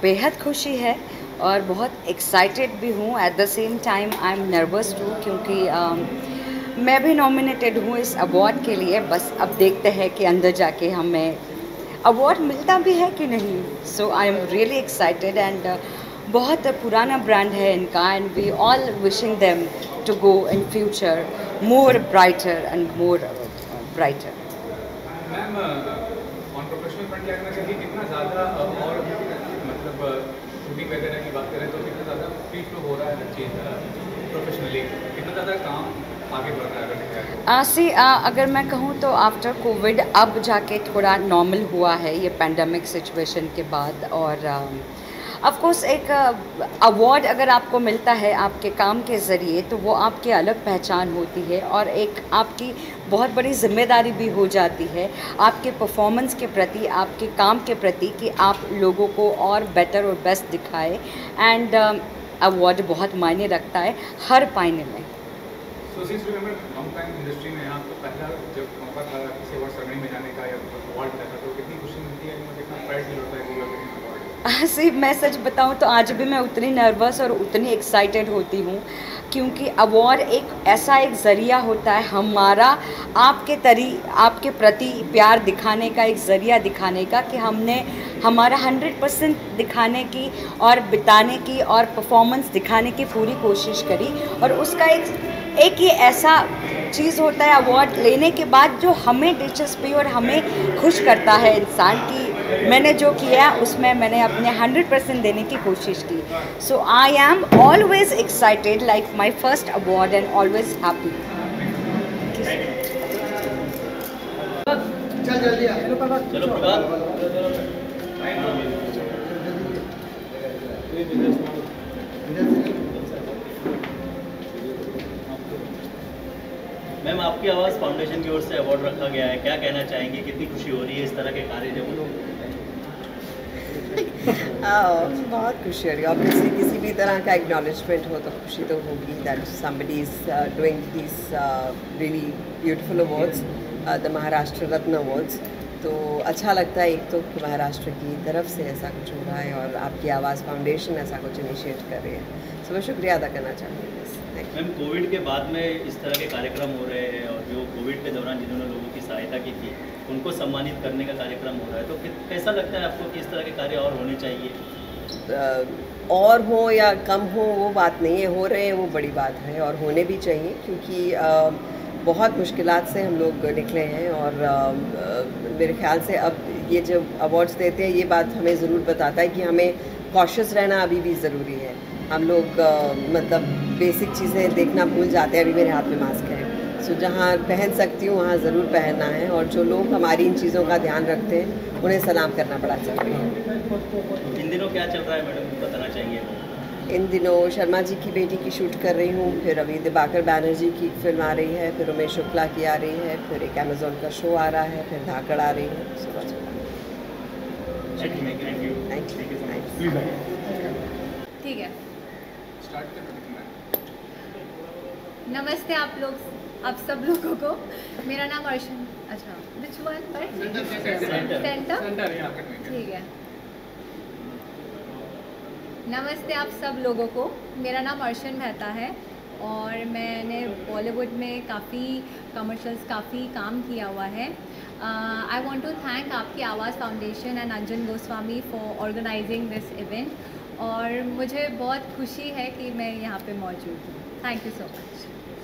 बेहद खुशी है और बहुत एक्साइटेड भी हूँ। At the same time I am nervous too, क्योंकि मैं भी नॉमिनेटेड हूँ इस अवार्ड के लिए। बस अब देखते हैं कि अंदर जाके हमें अवार्ड मिलता भी है कि नहीं। So I am really excited and बहुत पुराना ब्रांड है इनका, and we all wishing them to go in future more brighter and more brighter. Ma'am, on professional front लगना चाहिए कितना ज़्यादा और मतलब शूटिंग वगैरह की बात करें तो कितना ज़्यादा फ्री फ्लो हो रहा है हर चीज़ प्रोफेशनली, कितना ज़्यादा काम आगे बढ़ रहा है अगर देखा जाए तो? अगर मैं कहूँ तो आफ्टर कोविड अब जाके थोड़ा नॉर्मल हुआ है ये पैंडमिक सिचुएशन के बाद। और ऑफ कोर्स एक अवार्ड अगर आपको मिलता है आपके काम के ज़रिए तो वो आपकी अलग पहचान होती है और एक आपकी बहुत बड़ी जिम्मेदारी भी हो जाती है आपके परफॉर्मेंस के प्रति, आपके काम के प्रति, कि आप लोगों को और बेटर और बेस्ट दिखाए। एंड अवार्ड बहुत मायने रखता है हर पाइने में। So since you remember long time industry में आपको पहला जब मौका था किसी अवार्ड सेरेमनी में जाने का या अवार्ड मिला था तो कितनी खुशी मिलती है, कितना प्राइड फील होता है कि अवार्ड? सिर्फ मैं सच बताऊं तो आज भी मैं उतनी नर्वस और उतनी एक्साइटेड होती हूँ, क्योंकि अवार्ड एक ऐसा एक ज़रिया होता है हमारा आपके प्रति प्यार दिखाने का, एक ज़रिया दिखाने का कि हमने हमारा 100% दिखाने की और बिताने की और परफॉर्मेंस दिखाने की पूरी कोशिश करी। और उसका एक ये ऐसा चीज़ होता है अवार्ड लेने के बाद जो हमें दिलचस्पी और हमें खुश करता है इंसान की मैंने जो किया उसमें मैंने अपने 100% देने की कोशिश की। So I am always excited like my first award and always happy. Ma'am, आपकी आवाज़ फाउंडेशन की ओर से अवार्ड रखा गया है, क्या कहना चाहेंगे? कितनी खुशी हो रही है इस तरह के कार्य जब बहुत खुशी हो रही है। ऑब्वियसली किसी भी तरह का एक्नॉलेजमेंट हो तो खुशी तो होगी that somebody is doing this really beautiful awards, the Maharashtra Ratna awards. तो अच्छा लगता है एक तो कि महाराष्ट्र की तरफ से ऐसा कुछ हो रहा है और आपकी आवाज़ फाउंडेशन ऐसा कुछ इनिशिएट कर रही है। सो मैं शुक्रिया अदा करना चाहूँगी। मैम, कोविड के बाद में इस तरह के कार्यक्रम हो रहे हैं और जो कोविड के दौरान जिन्होंने लोगों की सहायता की थी उनको सम्मानित करने का कार्यक्रम हो रहा है, तो कैसा लगता है आपको कि इस तरह के कार्य और होने चाहिए? और हो या कम हो वो बात नहीं है, हो रहे हैं वो बड़ी बात है और होने भी चाहिए, क्योंकि बहुत मुश्किलात से हम लोग निकले हैं। और मेरे ख्याल से अब ये जब अवार्ड्स देते हैं ये बात हमें ज़रूर बताता है कि हमें कॉशियस रहना अभी भी ज़रूरी है। हम लोग मतलब बेसिक चीज़ें देखना भूल जाते हैं। अभी मेरे हाथ में मास्क है, सो जहाँ पहन सकती हूँ वहाँ ज़रूर पहनना है। और जो लोग हमारी इन चीज़ों का ध्यान रखते हैं उन्हें सलाम करना बड़ा ज़रूरी है। इन दिनों क्या चल रहा है मैडम, बताना चाहिए? इन दिनों शर्मा जी की बेटी की शूट कर रही हूँ, फिर अभी दिबाकर बैनर्जी की फिल्म आ रही है, फिर उमेश शुक्ला की आ रही है, फिर एक अमेज़ॉन का शो आ रहा है, फिर धाकड़ आ रही है। सुबह ठीक है। स्टार्ट कर। नमस्ते आप सब लोगों को। मेरा नाम अर्शन, अच्छा विच वन पर सेंटर, ठीक है। नमस्ते आप सब लोगों को, मेरा नाम अर्शन मेहता है और मैंने बॉलीवुड में काफ़ी कमर्शियल्स काफ़ी काम किया हुआ है। I want to thank Aapki आवाज़ foundation and Anjan Goswami for organising this event और मुझे बहुत खुशी है कि मैं यहाँ पे मौजूद हूँ। Thank you so much.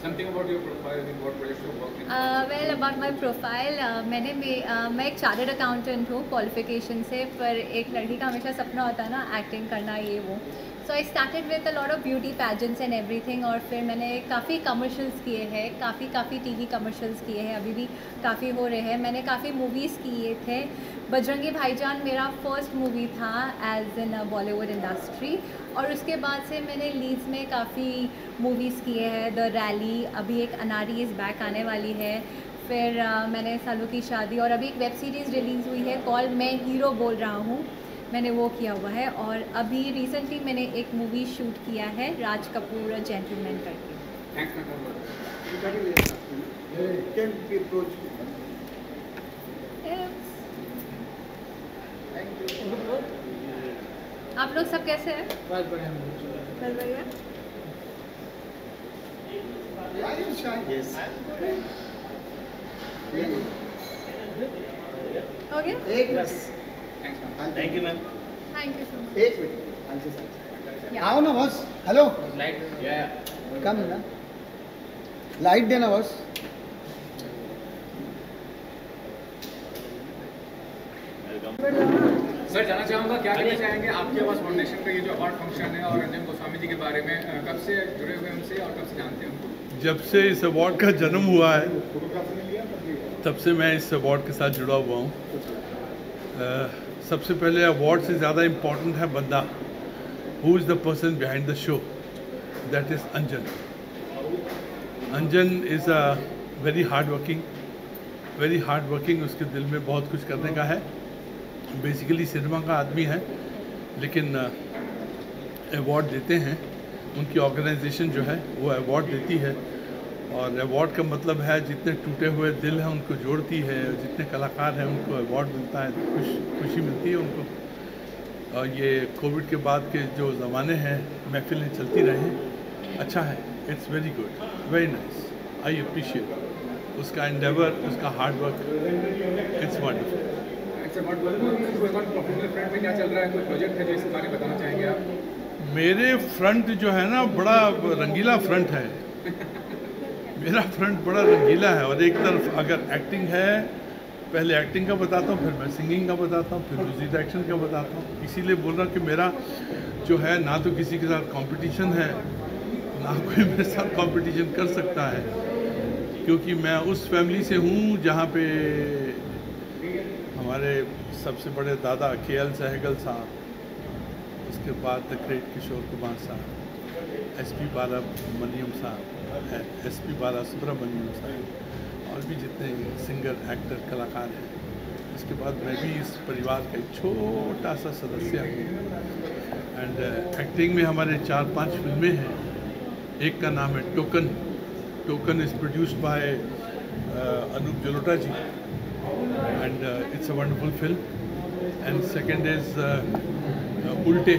Something about your profile, what projects you work in? Well about my profile, मैं एक चार्टर्ड अकाउंटेंट हूँ क्वालिफिकेशन से, पर एक लड़की का हमेशा सपना होता है ना एक्टिंग करना, ये वो। So I started with a lot of beauty pageants and everything और फिर मैंने काफ़ी कमर्शियल्स किए हैं, काफ़ी टीवी कमर्शियल्स किए हैं, अभी भी काफ़ी हो रहे हैं। मैंने काफ़ी मूवीज़ किए थे। बजरंगी भाईजान मेरा फर्स्ट मूवी था एज इन बॉलीवुड इंडस्ट्री और उसके बाद से मैंने लीड्स में काफ़ी मूवीज़ किए हैं। द रैली, अभी एक अनारी इज़ बैक आने वाली है, फिर मैंने सालों की शादी और अभी एक वेब सीरीज़ रिलीज़ हुई है कॉल मैं हीरो बोल रहा हूँ, मैंने वो किया हुआ है। और अभी रिसेंटली मैंने एक मूवी शूट किया है राज कपूर जेंटलमैन करके। आप लोग सब कैसे हैं? बस बढ़िया। बस बढ़िया। यस हो गया? एक बस thank you ma'am. Thank you so much. एक मिनट आओ ना बस। हेलो कम ना लाइट देना बस। सर जानना चाहूँगा क्या कहना चाहेंगे आपके पास फाउंडेशन का ये जो अवार्ड फंक्शन है और रंजन गोस्वामी जी के बारे में कब से जुड़े हुए हैं उनसे और कब से जानते हैं उनको? जब से इस अवार्ड का जन्म हुआ है तब से मैं इस अवार्ड के साथ जुड़ा हुआ हूँ। सबसे पहले अवार्ड से ज़्यादा इम्पोर्टेंट है बंदा, who is the person behind the show, that is Anjan. Anjan is a very hard working, उसके दिल में बहुत कुछ करने का है। बेसिकली सिनेमा का आदमी है, लेकिन अवार्ड देते हैं, उनकी ऑर्गेनाइजेशन जो है वो अवार्ड देती है, और अवार्ड का मतलब है जितने टूटे हुए दिल हैं उनको जोड़ती है, जितने कलाकार हैं उनको अवार्ड मिलता है, खुशी मिलती है उनको। और ये कोविड के बाद के जो ज़माने हैं, महफिलें चलती रहें, अच्छा है, it's very good, very nice, I appreciate उसका एंडेवर, उसका hard work, it's wonderful. Professional front में क्या चल रहा है, कोई प्रोजेक्ट है जो इसके बारे में बताना चाहेंगे आप? मेरे फ्रंट जो है ना बड़ा रंगीला फ्रंट है। मेरा फ्रंट बड़ा रंगीला है, और एक तरफ अगर एक्टिंग है, पहले एक्टिंग का बताता हूँ, फिर मैं सिंगिंग का बताता हूँ, फिर दूसरी डायरेक्शन का बताता हूँ। इसीलिए बोल रहा कि मेरा जो है ना तो किसी के साथ कंपटीशन है, ना कोई मेरे साथ कंपटीशन कर सकता है, क्योंकि मैं उस फैमिली से हूँ जहाँ पे हमारे सबसे बड़े दादा KL सहगल साहब, उसके बाद द ग्रेट किशोर कुमार साहब, SP बालासुब्रमण्यम साहब, SP बालासुब्रमण्यम साहब, और भी जितने सिंगर, एक्टर, कलाकार हैं। इसके बाद मैं भी इस परिवार का एक छोटा सा सदस्य हूँ। एंड एक्टिंग में हमारे 4-5 फिल्में हैं। एक का नाम है token is produced by Anup Jalota ji, and it's a wonderful film. And second is Ulte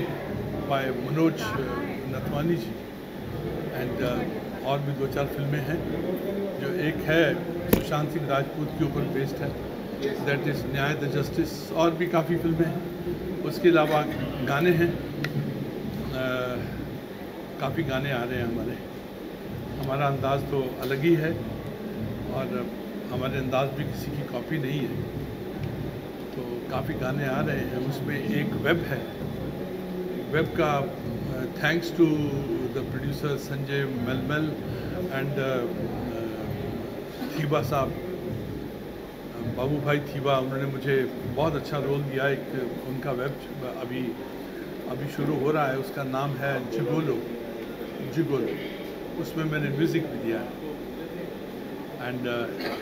by Manoj Nathwani ji. And और भी 2-4 फिल्में हैं, जो एक है सुशांत सिंह राजपूत के ऊपर बेस्ड है, दैट इज़ न्याय द जस्टिस, और भी काफ़ी फिल्में हैं। उसके अलावा गाने हैं, काफ़ी गाने आ रहे हैं हमारे। हमारा अंदाज़ तो अलग ही है, और हमारे अंदाज भी किसी की कॉपी नहीं है, तो काफ़ी गाने आ रहे हैं। उसमें एक वेब है, वेब का thanks to the producer Sanjay मेलमेल एंड थीबा साहब, बाबू भाई थीबा, उन्होंने मुझे बहुत अच्छा रोल दिया। एक उनका वेब अभी शुरू हो रहा है, उसका नाम है जिगोलो, उसमें मैंने म्यूज़िक भी दिया है। And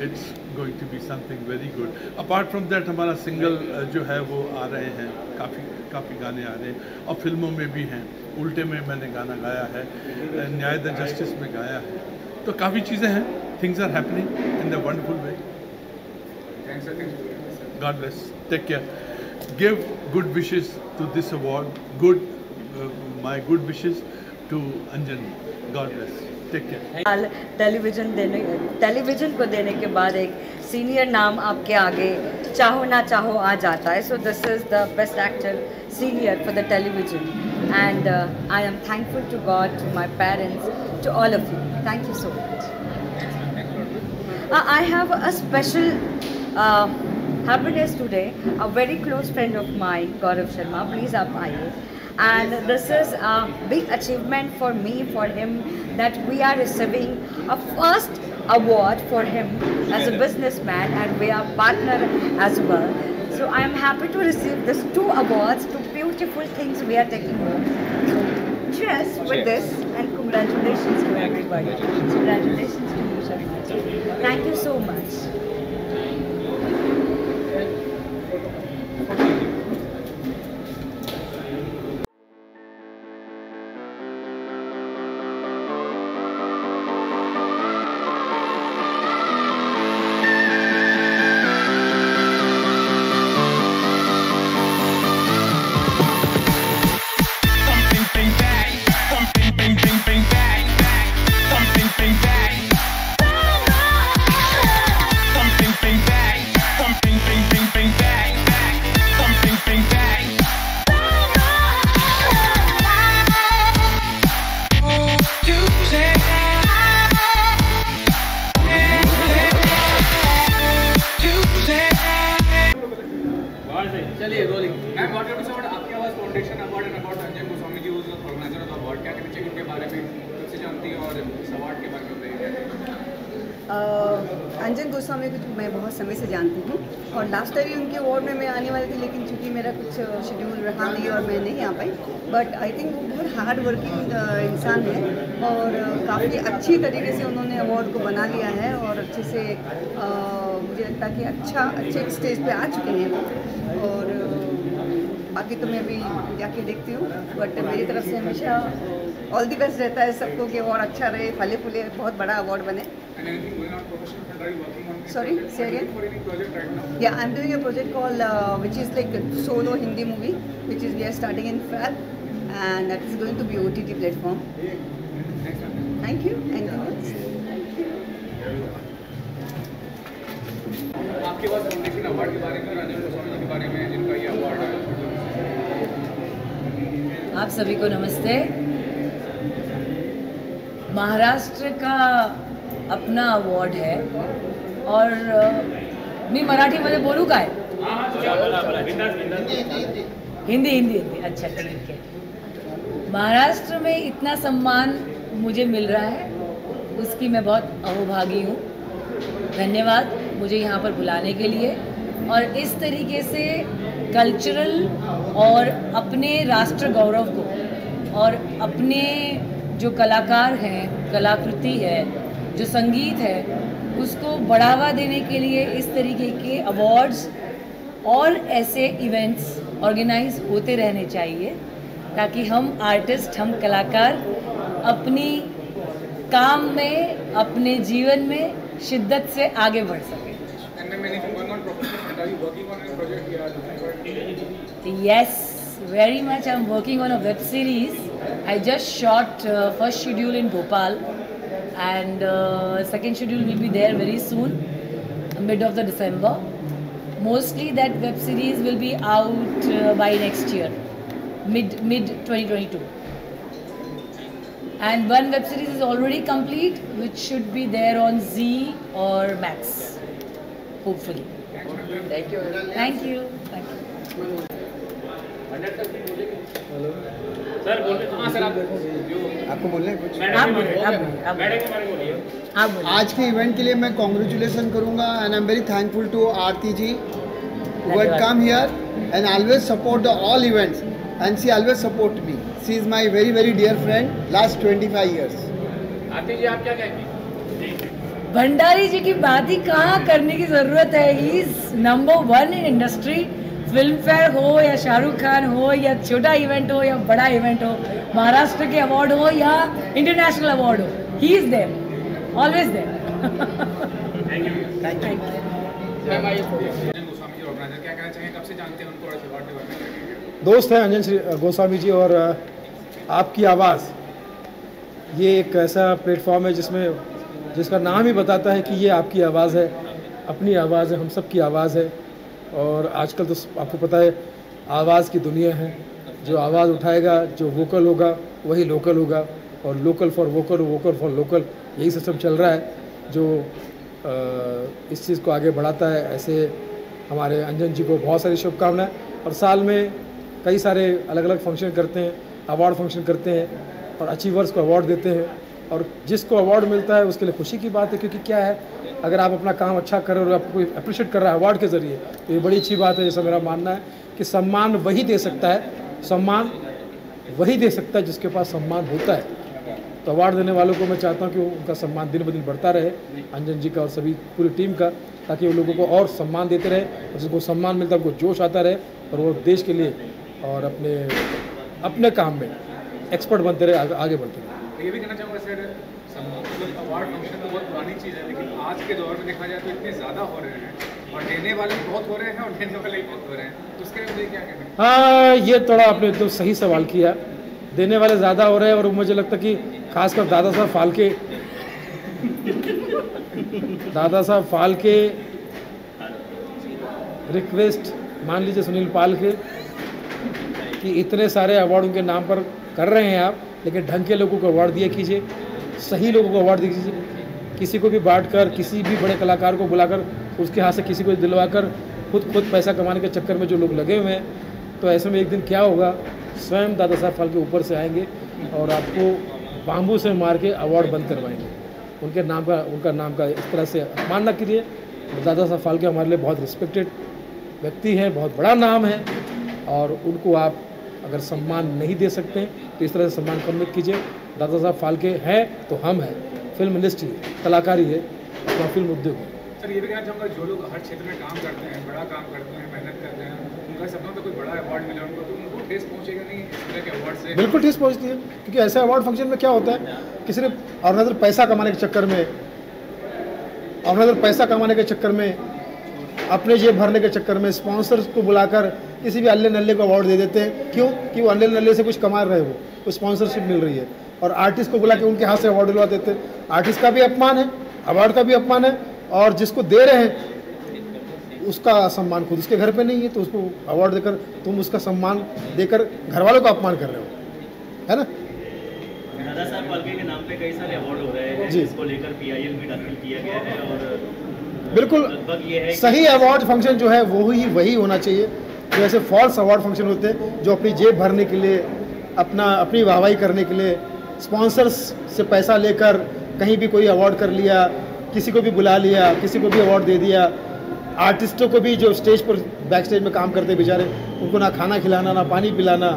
it's going to be something very good. Apart from that हमारा सिंगल जो है वो आ रहे हैं, काफ़ी गाने आ रहे हैं, और फिल्मों में भी हैं। उल्टे में मैंने गाना गाया है, न्याय द जस्टिस में गाया है, तो काफ़ी चीज़ें हैं। Things are happening in the wonderful way. God bless, take care, give good wishes to this award, my good wishes to Anjan. God bless, take care. Television को देने के बाद एक सीनियर नाम आपके आगे चाहो ना चाहो आ जाता है। So this is the best actor senior for the television, and I am thankful to God, to my parents, to all of you. Thank you so much. I have a special happiness today. A very close friend of mine, Gaurav Sharma, please up आइए. And this is a big achievement for me, for him, that we are receiving a first award for him as a businessman, and we are partner as well. So I am happy to receive these 2 awards, 2 beautiful things we are taking home. So cheers with this, and congratulations to everybody. Congratulations to you, Sharma ji. Thank you so much. अंजन गोस्वामी को मैं बहुत समय से जानती हूँ और last time भी उनके अवार्ड में मैं आने वाली थी, लेकिन चूँकि मेरा कुछ शेड्यूल रहा नहीं और मैं नहीं आ पाई। बट आई थिंक वो बहुत हार्ड वर्किंग इंसान है और काफ़ी अच्छी तरीके से उन्होंने अवार्ड को बना लिया है और अच्छे से मुझे लगता है कि अच्छे स्टेज पे आ चुके हैं वो। और बाकी तो मैं अभी जाके देखती हूँ, बट मेरी तरफ से हमेशा ऑल द बेस्ट रहता है सबको कि और अच्छा रहे, फले फूले, बहुत बड़ा अवार्ड बने। Sorry, say again. Yeah, I'm doing a project called which is like a solo Hindi movie, which is we are starting in Feb, and that is going to be OTT platform. Thank you. Anything else? आपके पास foundation award के बारे में, अंजन गोस्वामी जी के बारे में जिनका ये award है। आप सभी को नमस्ते। महाराष्ट्र का अपना अवॉर्ड है और मी मराठीमध्ये बोलू काय? हिंदी अच्छा ठीक है। महाराष्ट्र में इतना सम्मान मुझे मिल रहा है, उसकी मैं बहुत अहोभागी हूँ। धन्यवाद मुझे यहाँ पर बुलाने के लिए और इस तरीके से कल्चरल और अपने राष्ट्र गौरव को और अपने जो कलाकार हैं, कलाकृति है, जो संगीत है, उसको बढ़ावा देने के लिए इस तरीके के अवार्ड्स और ऐसे इवेंट्स ऑर्गेनाइज होते रहने चाहिए ताकि हम आर्टिस्ट, हम कलाकार अपनी काम में, अपने जीवन में शिद्दत से आगे बढ़ सकें। Yes, very much. I'm working on a web series. I just shot first schedule in Bhopal and second schedule will be there very soon, mid of the December. Mostly that web series will be out by next year, mid 2022. And one web series is already complete, which should be there on Zee or Max, hopefully. Thank you. Thank you. Thank you. Sir बोल रहे हाँ sir आपको बोलना है कुछ? आप बोलिए। आज के इवेंट के लिए मैं कॉन्ग्रेचुलेसन करूंगा and I am very thankful to Aarti ji who had come here and always support the all events and she always support me. She is my very very dear friend last 25 years. आरती जी आप क्या कहेंगे? भंडारी जी की बात ही कहाँ करने की ज़रूरत है। He is number 1 in industry. Film fair हो या शाहरुख खान हो या छोटा इवेंट हो या बड़ा इवेंट हो, महाराष्ट्र के अवार्ड हो या इंटरनेशनल अवार्ड हो, he is there, always there. Thank you. Thank you. Anjan Goswami ji organiser क्या कहना चाहेंगे, कब से जानते हैं उनको और अवार्ड के बारे में? दोस्त हैं अंजन गोस्वामी जी और आपकी आवाज़, ये एक ऐसा प्लेटफॉर्म है जिसका नाम ही बताता है कि ये आपकी आवाज़ है, अपनी आवाज़ है, हम सब की आवाज़ है। और आजकल तो आपको पता है आवाज़ की दुनिया है, जो आवाज़ उठाएगा, जो वोकल होगा वही लोकल होगा और local for vocal, vocal for local, यही सिस्टम चल रहा है जो इस चीज़ को आगे बढ़ाता है। ऐसे हमारे अंजन जी को बहुत सारी शुभकामनाएं और साल में कई सारे अलग अलग फंक्शन करते हैं, अवार्ड फंक्शन करते हैं और अचीवर्स को अवार्ड देते हैं और जिसको अवार्ड मिलता है उसके लिए खुशी की बात है, क्योंकि क्या है, अगर आप अपना काम अच्छा कर रहे हो और आपको कोई अप्रिशिएट कर रहा है अवार्ड के ज़रिए तो ये बड़ी अच्छी बात है। जैसा मेरा मानना है कि सम्मान वही दे सकता है, सम्मान वही दे सकता है जिसके पास सम्मान होता है। तो अवार्ड देने वालों को मैं चाहता हूँ कि उनका सम्मान दिन ब दिन बढ़ता रहे, अंजन जी का और सभी पूरी टीम का, ताकि वो लोगों को और सम्मान देते रहे और जिसको सम्मान मिलता है उनको जोश आता रहे और वो देश के लिए और अपने काम में एक्सपर्ट बनते रहे, आगे बढ़ते रहे। ये भी कहना चाहूँगा सर, अवार्ड फंक्शन तो बहुत पुरानी चीज़ है, लेकिन आज के दौर में देखा जाए तो इतने ज़्यादा हो रहे हैं और देने वाले भी बहुत हो रहे हैं और देने वाले भी बहुत हो रहे हैं, तो उसके लिए क्या कहना है? हाँ, ये थोड़ा आपने तो सही सवाल किया। देने वाले ज़्यादा हो रहे हैं और मुझे लगता है कि खासकर दादा साहब फाल्के रिक्वेस्ट मान लीजिए सुनील पाल के कि इतने सारे अवार्ड उनके नाम पर कर रहे हैं आप, लेकिन ढंग के लोगों को अवार्ड दिया कीजिए, सही लोगों को अवार्ड दीजिए। किसी को भी बांटकर, किसी भी बड़े कलाकार को बुलाकर उसके हाथ से किसी को दिलवाकर खुद पैसा कमाने के चक्कर में जो लोग लगे हुए हैं, तो ऐसे में एक दिन क्या होगा, स्वयं दादा साहब फाल्के ऊपर से आएंगे और आपको बाम्बू से मार के अवार्ड बंद करवाएंगे। उनका नाम का इस तरह से अपमान न करिए। दादा साहब फाल्के हमारे लिए बहुत रिस्पेक्टेड व्यक्ति हैं, बहुत बड़ा नाम है, और उनको आप अगर सम्मान नहीं दे सकते तो इस तरह से सम्मान कम मत कीजिए। दादा साहब फाल्के हैं तो हम हैं, फिल्म इंडस्ट्री कलाकारी है, अपना फिल्म उद्योग है। सर ये भी कहना चाहूँगा, जो लोग हर क्षेत्र में काम करते हैं, बड़ा काम करते हैं, मेहनत करते हैं, उनका सपना तो कोई बड़ा अवार्ड मिले उनको, तो उनको ठेस पहुँचेगा नहीं इस तरह के अवार्ड से? बिल्कुल ठेस पहुँचती है, क्योंकि ऐसे अवार्ड फंक्शन में क्या होता है कि सिर्फ और नज़र पैसा कमाने के चक्कर में, अपने जेब भरने के चक्कर में स्पॉन्सर्स को बुलाकर किसी भी अल्ले नल्ले को अवार्ड दे देते हैं। क्यों? कि वो अल्ले नल्ले से कुछ कमा रहे हो, वो स्पॉन्सरशिप मिल रही है, और आर्टिस्ट को बुला के उनके हाथ से अवार्ड दिलवा देते हैं। आर्टिस्ट का भी अपमान है, अवार्ड का भी अपमान है, और जिसको दे रहे हैं उसका सम्मान खुद उसके घर पे नहीं है, तो उसको अवार्ड देकर तुम उसका सम्मान देकर घर वालों का अपमान कर रहे हो, है ना। दादा साहब फाल्के के नाम पे कई सारे अवार्ड हो रहे हैं, जिसको लेकर PIL भी दाखिल किया गया है, और बिल्कुल ये है सही अवार्ड फंक्शन जो है वो ही वही होना चाहिए। जो ऐसे फॉल्स अवार्ड फंक्शन होते हैं, जो अपनी जेब भरने के लिए, अपनी वाहवाही करने के लिए स्पॉन्सर्स से पैसा लेकर कहीं भी कोई अवार्ड कर लिया, किसी को भी बुला लिया, किसी को भी अवार्ड दे दिया। आर्टिस्टों को भी जो स्टेज पर बैक स्टेज में काम करते बेचारे, उनको ना खाना खिलाना, ना पानी पिलाना,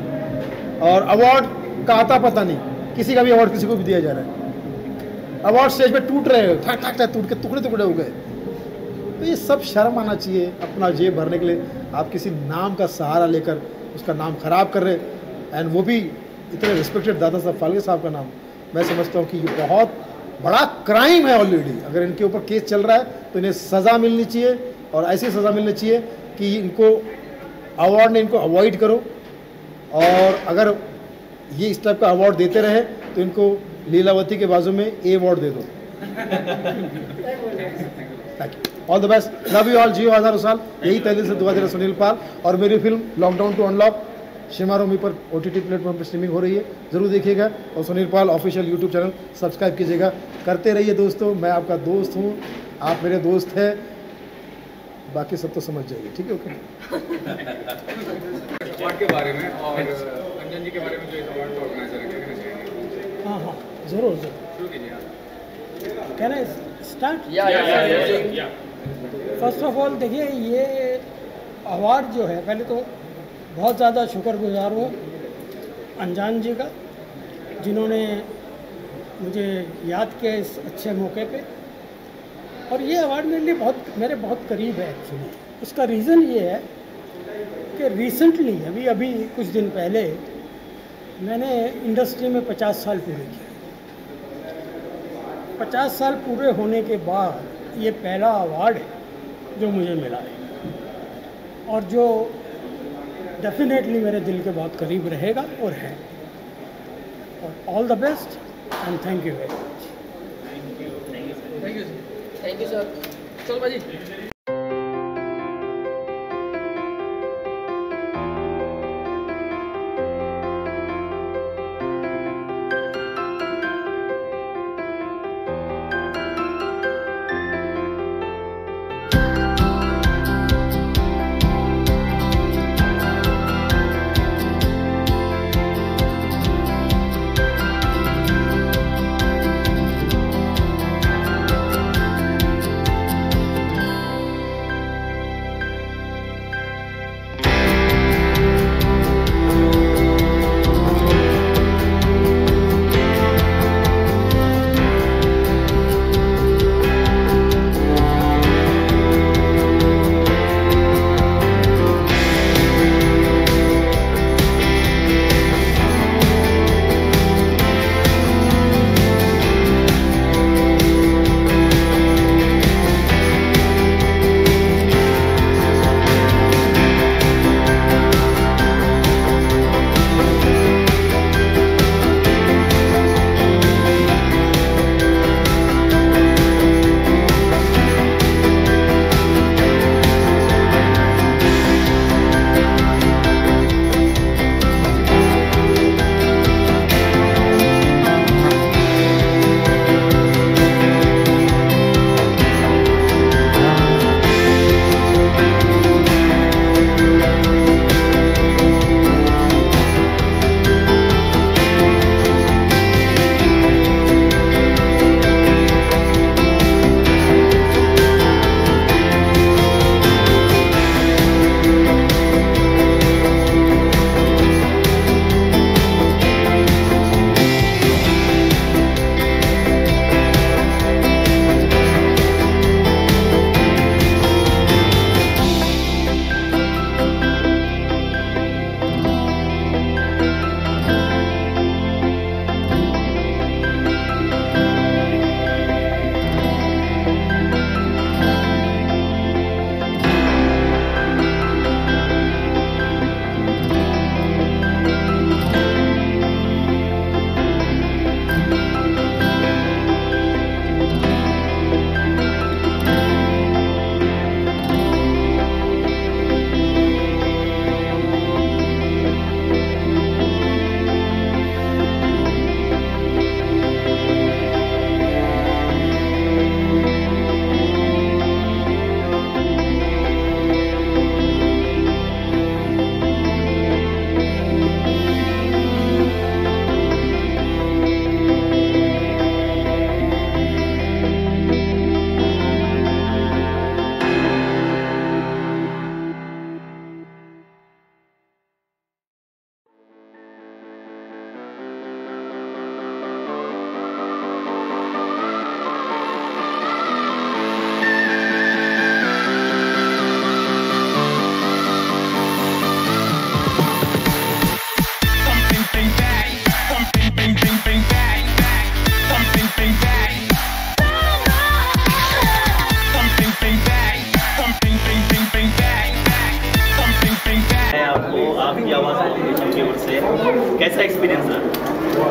और अवार्ड का आता पता नहीं, किसी का भी अवार्ड किसी को भी दिया जा रहा है। अवार्ड स्टेज पे टूट रहे हैं, ठक ठक ठक टूट के टुकड़े टुकड़े हो गए। तो ये सब शर्म आना चाहिए। अपना जेब भरने के लिए आप किसी नाम का सहारा लेकर उसका नाम खराब कर रहे, एंड वो भी इतने रिस्पेक्टेड दादा साहब फाल्के साहब का नाम। मैं समझता हूँ कि ये बहुत बड़ा क्राइम है ऑलरेडी। अगर इनके ऊपर केस चल रहा है तो इन्हें सज़ा मिलनी चाहिए, और ऐसी सज़ा मिलनी चाहिए कि इनको अवार्ड ने इनको अवॉइड करो, और अगर ये इस टाइप का अवार्ड देते रहे तो इनको लीलावती के बाजू में ए अवार्ड दे दो। Thank you, all the best, love you all, जियो हज़ारों साल। यही तहलील से दुआ दे रहा सुनील पाल। और मेरी फिल्म लॉकडाउन टू अनलॉक शिमारोमी पर OTT प्लेटफॉर्म पर स्ट्रीमिंग हो रही है, ज़रूर देखिएगा। और सुनील पाल ऑफिशियल यूट्यूब चैनल सब्सक्राइब कीजिएगा। करते रहिए दोस्तों, मैं आपका दोस्त हूँ, आप मेरे दोस्त हैं, बाकी सब तो समझ जाइए, ठीक है। ओके। अवार्ड के बारे में और अंजन जी के बारे में जो इस अवार्ड का ऑर्गेनाइजर है, क्या कहना चाहेंगे? हाँ, ज़रूर शुरू कीजिए आप। कहना स्टार्ट। या फर्स्ट ऑफ ऑल देखिए, ये अवार्ड जो है, पहले तो बहुत ज़्यादा शुक्रगुजार हूँ अनजान जी का, जिन्होंने मुझे याद किया इस अच्छे मौके पे। और ये अवार्ड मेरे लिए मेरे बहुत करीब है एक्चुअली। उसका रीज़न ये है कि रिसेंटली अभी कुछ दिन पहले मैंने इंडस्ट्री में 50 साल पूरे किए। 50 साल पूरे होने के बाद ये पहला अवार्ड है जो मुझे मिला है, और जो डेफिनेटली मेरे दिल के बहुत करीब रहेगा और है। और all the best and thank you very much. Thank you sir. चलो भाजी।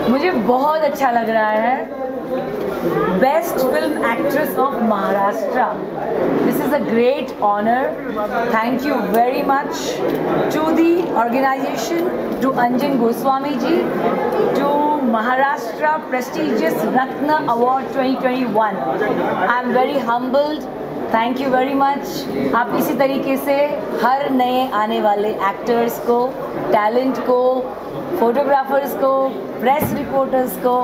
मुझे बहुत अच्छा लग रहा है। Best film actress of Maharashtra, this is a great honour. Thank you very much to the organisation, to Anjan Goswami ji, to Maharashtra prestigious Ratna award 2021। I am very humbled, thank you very much. आप इसी तरीके से हर नए आने वाले एक्टर्स को, टैलेंट को, फोटोग्राफर्स को, प्रेस रिपोर्टर्स को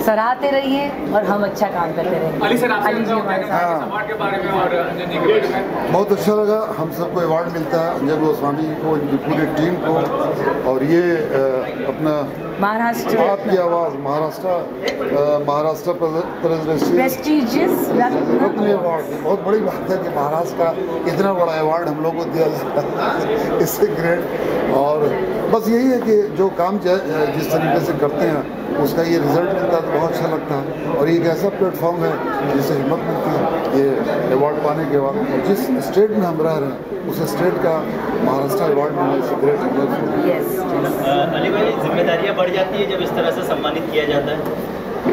सराहते रहिए और हम अच्छा काम करते रहिए। अली सर, आपसे अली जी हमारे साथ। अवार्ड के बारे में और अंजन जी के बारे में बहुत अच्छा लगा। हम सबको अवार्ड मिलता है, अंजन गोस्वामी जी को, इनकी पूरी टीम को, और ये अपना महाराष्ट्र आपकी आवाज़ महाराष्ट्र प्रेस्टिजियस रत्न अवार्ड, बहुत बड़ी बात है कि महाराष्ट्र का इतना बड़ा अवार्ड हम लोग को दिया जाता है, इससे ग्रेट। और बस यही है कि जो काम जिस तरीके से करते हैं उसका ये रिजल्ट मिलता है तो बहुत अच्छा लगता है। और ये एक ऐसा प्लेटफॉर्म है जिससे हिम्मत मिलती है ये अवार्ड पाने के बाद। और जिस स्टेट में हम रह रहे हैं उस स्टेट का महाराष्ट्र अवार्ड मिलने से ग्रेट हिम्मत। अली भाई, जिम्मेदारियाँ बढ़ जाती है जब इस तरह से सम्मानित किया जाता है?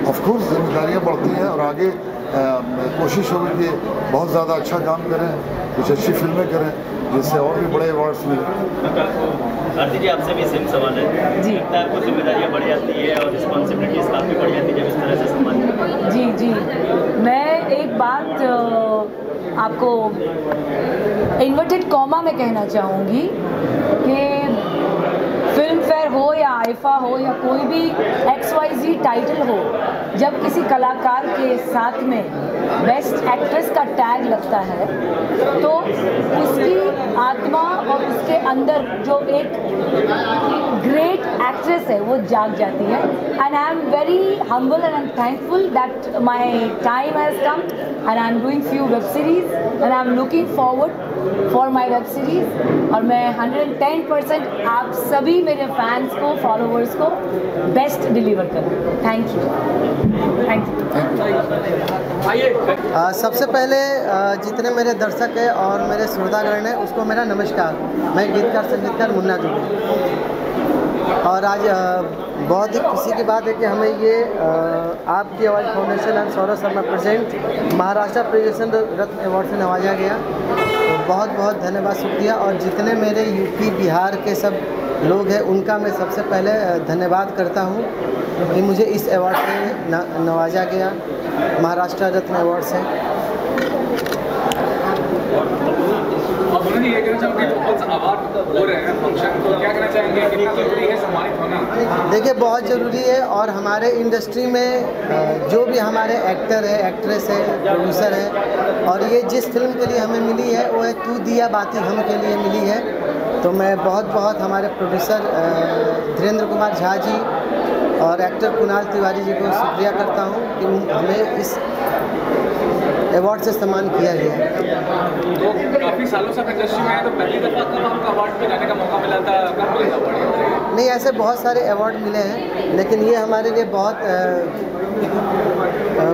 ऑफकोर्स जिम्मेदारियाँ बढ़ती हैं और आगे कोशिश होगी कि बहुत ज़्यादा अच्छा काम करें, कुछ अच्छी फिल्में करें जिससे और भी बड़े अवार्ड्स मिलें। आरती जी, आपसे भी सेम सवाल है जी। लगता है आपको जिम्मेदारियाँ बढ़ जाती है और रिस्पॉन्सिबिलिटीज़ काफ़ी बढ़ जाती है जब इस तरह से सम्मान? जी जी, मैं एक बात आपको इन्वर्टेड कॉमा में कहना चाहूँगी कि फिल्म फेयर हो या आईफा हो या कोई भी XYZ टाइटल हो, जब किसी कलाकार के साथ में बेस्ट एक्ट्रेस का टैग लगता है तो उसकी आत्मा और उसके अंदर जो एक ग्रेट एक्ट्रेस है वो जाग जाती है। And I am very humble and I am thankful that my time has come and I am doing few web series and I am looking forward for my web series. और मैं 110% आप सभी मेरे फैंस को, followers को best deliver करूँ। Thank you, thank you. सबसे पहले जितने मेरे दर्शक हैं और मेरे श्रोतागण हैं उसको मेरा नमस्कार। मैं गीतकार संगीतकार मुन्ना दुबे। और आज बहुत ही खुशी की बात है कि हमें ये आपकी आवाज़ foundation and Saurabh Sharma present Maharashtra present Ratna award से नवाजा गया। तो बहुत बहुत धन्यवाद, शुक्रिया। और जितने मेरे यूपी बिहार के सब लोग हैं उनका मैं सबसे पहले धन्यवाद करता हूँ कि मुझे इस अवार्ड से नवाजा गया, महाराष्ट्र रत्न अवार्ड से। ये कहना चाहूँगी बहुत अवार्ड हो रहे हैं फंक्शन, तो क्या कहना चाहेंगे, कितना ज़रूरी है सम्मानित होना? देखिए, बहुत ज़रूरी है। और हमारे इंडस्ट्री में जो भी हमारे एक्टर है, एक्ट्रेस है, प्रोड्यूसर है, और ये जिस फिल्म के लिए हमें मिली है वो है तू दिया बाती हम के लिए मिली है। तो मैं बहुत बहुत हमारे प्रोड्यूसर धीरेन्द्र कुमार झा जी और एक्टर कुणाल तिवारी जी को शुक्रिया करता हूँ कि हमें इस अवार्ड से सम्मान किया गया। तो काफ़ी सालों से इंडस्ट्री में है, तो पहली दफ़ा कब आपको अवार्ड पे जाने का मौका मिला था? कब मिला था? नहीं, ऐसे बहुत सारे अवार्ड मिले हैं, लेकिन ये हमारे लिए बहुत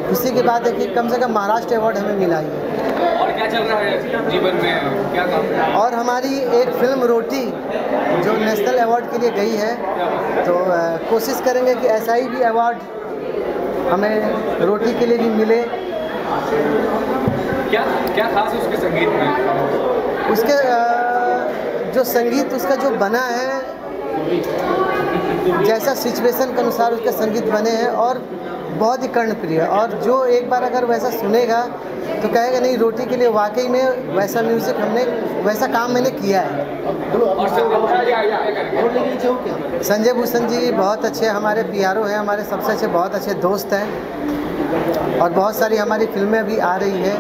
खुशी की बात है कि कम से कम महाराष्ट्र अवार्ड हमें मिला है। और क्या चल रहा है जीवन में, क्या काम? और हमारी एक फिल्म रोटी जो नेशनल अवार्ड के लिए गई है, तो कोशिश करेंगे कि ऐसा ही भी अवार्ड हमें रोटी के लिए भी मिले। क्या क्या खास है उसके संगीत में? उसके जो संगीत उसका जो बना है, जैसा सिचुएशन के अनुसार उसके संगीत बने हैं और बहुत ही कर्णप्रिय। और जो एक बार अगर वैसा सुनेगा तो कहेगा नहीं, रोटी के लिए वाकई में वैसा म्यूज़िक हमने, वैसा काम मैंने किया है। संजय भूषण जी बहुत अच्छे हमारे PRO हैं, हमारे सबसे अच्छे, बहुत अच्छे दोस्त हैं। और बहुत सारी हमारी फिल्में भी आ रही है।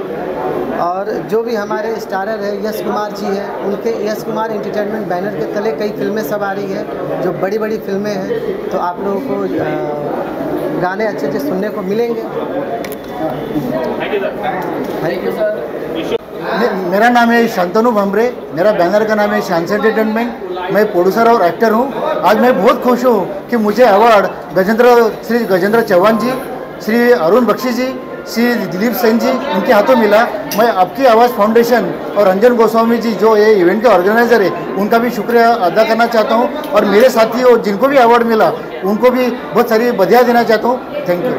और जो भी हमारे स्टारर है यश कुमार जी हैं, उनके यश कुमार एंटरटेनमेंट बैनर के तले कई फिल्में सब आ रही है जो बड़ी बड़ी फिल्में हैं। तो आप लोगों को गाने अच्छे अच्छे सुनने को मिलेंगे। Thank you sir. मेरा नाम है शांतनु भमरे, मेरा बैनर का नाम है शांस एंटरटेनमेंट। मैं प्रोड्यूसर और एक्टर हूँ। आज मैं बहुत खुश हूँ कि मुझे अवार्ड श्री गजेंद्र चौहान जी, श्री अरुण बख्शी जी श्री दिलीप सेन जी उनके हाथों मिला। मैं आपकी आवाज़ फाउंडेशन और रंजन गोस्वामी जी जो ये इवेंट के ऑर्गेनाइजर है उनका भी शुक्रिया अदा करना चाहता हूँ, और मेरे साथी और जिनको भी अवार्ड मिला उनको भी बहुत सारी बधाई देना चाहता हूँ। Thank you.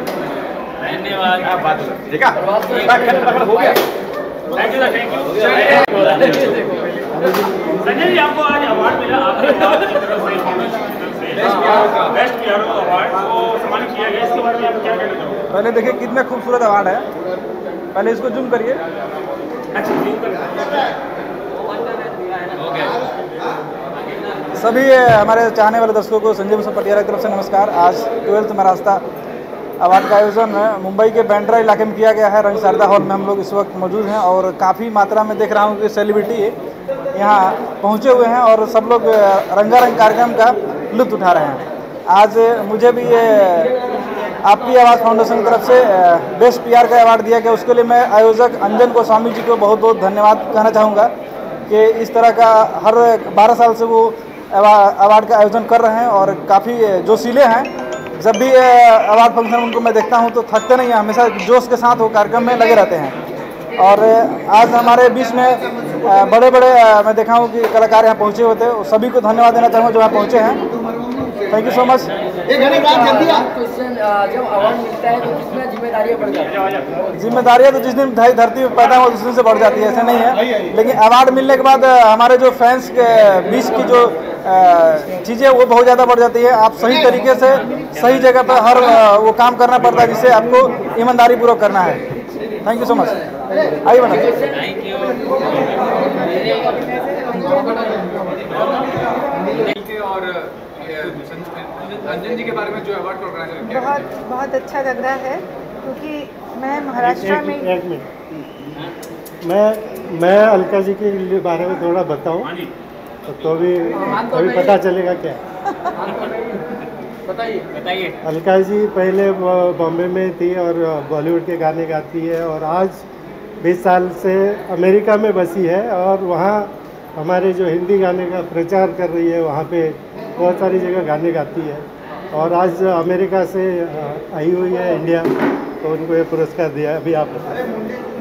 संजय जी, आपको आज अवार्ड मिला, आपके बेस्ट पीआरओ अवार्ड को सम्मानित किया गया, इसके बारे में आप क्या कहना चाहोगे? पहले देखिए कितना खूबसूरत अवार्ड है, पहले इसको जूम करिए। अच्छा, सभी हमारे चाहने वाले दर्शकों को संजय भूषण पटियाला की तरफ से नमस्कार। आज 12th महाराष्ट्र अवार्ड का आयोजन मुंबई के बांद्रा इलाके में किया गया है। रंग शारदा हॉल में हम लोग इस वक्त मौजूद हैं और काफ़ी मात्रा में देख रहा हूँ कि सेलिब्रिटी यहाँ पहुँचे हुए हैं और सब लोग रंगारंग कार्यक्रम का लुत्फ उठा रहे हैं। आज मुझे भी ये आपकी आवाज़ फाउंडेशन की तरफ से बेस्ट पीआर का अवार्ड दिया गया, उसके लिए मैं आयोजक अंजन गोस्वामी जी को बहुत बहुत धन्यवाद कहना चाहूँगा कि इस तरह का हर 12 साल से वो अवार्ड का आयोजन कर रहे हैं और काफ़ी जोशीले हैं। जब भी अवार्ड फंक्शन उनको मैं देखता हूं तो थकते नहीं हैं, हमेशा जोश के साथ वो कार्यक्रम में लगे रहते हैं। और आज हमारे बीच में बड़े बड़े मैं देखा हूं कि कलाकार यहाँ पहुँचे हुए थे, सभी को धन्यवाद देना चाहूँगा जो यहाँ पहुँचे हैं। Thank you so much. जब अवार्ड मिलता है तो कितना जिम्मेदारियाँ बढ़ जाती है? जिम्मेदारियाँ तो जिस दिन धरती पर पैदा हो उस दिन से बढ़ जाती है, ऐसे नहीं है। लेकिन अवार्ड मिलने के बाद हमारे जो फैंस के बीच की जो चीज़ें वो बहुत ज़्यादा बढ़ जाती है। आप सही तरीके से सही जगह पर हर वो काम करना पड़ता है जिससे आपको ईमानदारी पूर्वक करना है। Thank you so much. आइए मैडम। और अंजन जी के बारे में जो अवार्ड को ऑर्गेनाइजर किया, बहुत अच्छा लग रहा है क्योंकि मैं महाराष्ट्र में एक मिनट मैं अलका जी के बारे में थोड़ा बताऊं तो भी पता चलेगा क्या? बताइए। अलका जी पहले बॉम्बे में थी और बॉलीवुड के गाने गाती है और आज 20 साल से अमेरिका में बसी है और वहाँ हमारे जो हिंदी गाने का प्रचार कर रही है, वहाँ पे बहुत सारी जगह गाने गाती है और आज अमेरिका से आई हुई है इंडिया, तो उनको ये पुरस्कार दिया। अभी आप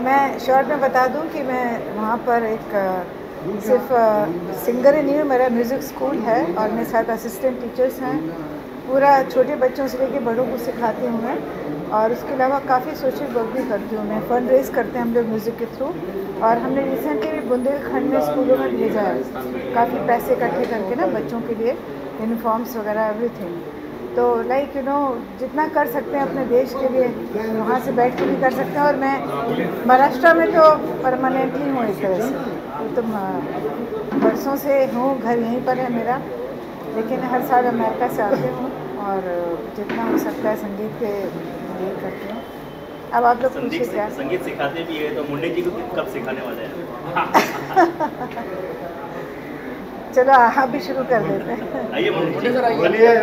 मैं शॉर्ट में बता दूं कि मैं वहाँ पर एक सिर्फ सिंगर ही नहीं हूँ, मेरा म्यूज़िक स्कूल है और मेरे साथ असिस्टेंट टीचर्स हैं। पूरा छोटे बच्चों से लेकर बड़ों को सिखाती हूँ मैं, और उसके अलावा काफ़ी सोशल वर्क भी करती हूँ मैं। फंड रेज करते हैं हम लोग म्यूज़िक के थ्रू, और हमने रिसेंटली भी बुंदेलखंड में स्कूलों में भेजा है काफ़ी पैसे इकट्ठे करके ना बच्चों के लिए, यूनिफॉर्म्स वगैरह एवरीथिंग। तो लाइक यू नो जितना कर सकते हैं अपने देश के लिए वहाँ से बैठ के भी कर सकते हैं। और मैं महाराष्ट्र में तो परमानेंटली हूँ एक तरह से, तो बरसों से हूँ, घर यहीं पर है मेरा, लेकिन हर साल अमेरिका से आती हूँ और जितना हो सकता है संगीत के लिए करती हूँ। अब आप लोग पूछिए क्या? संगीत सिखाते भी है तो मुंडे जी को कब सिखाने वाले हैं? चलो आप भी शुरू कर देते हैं। आइए मुंडे सर, बोलिए।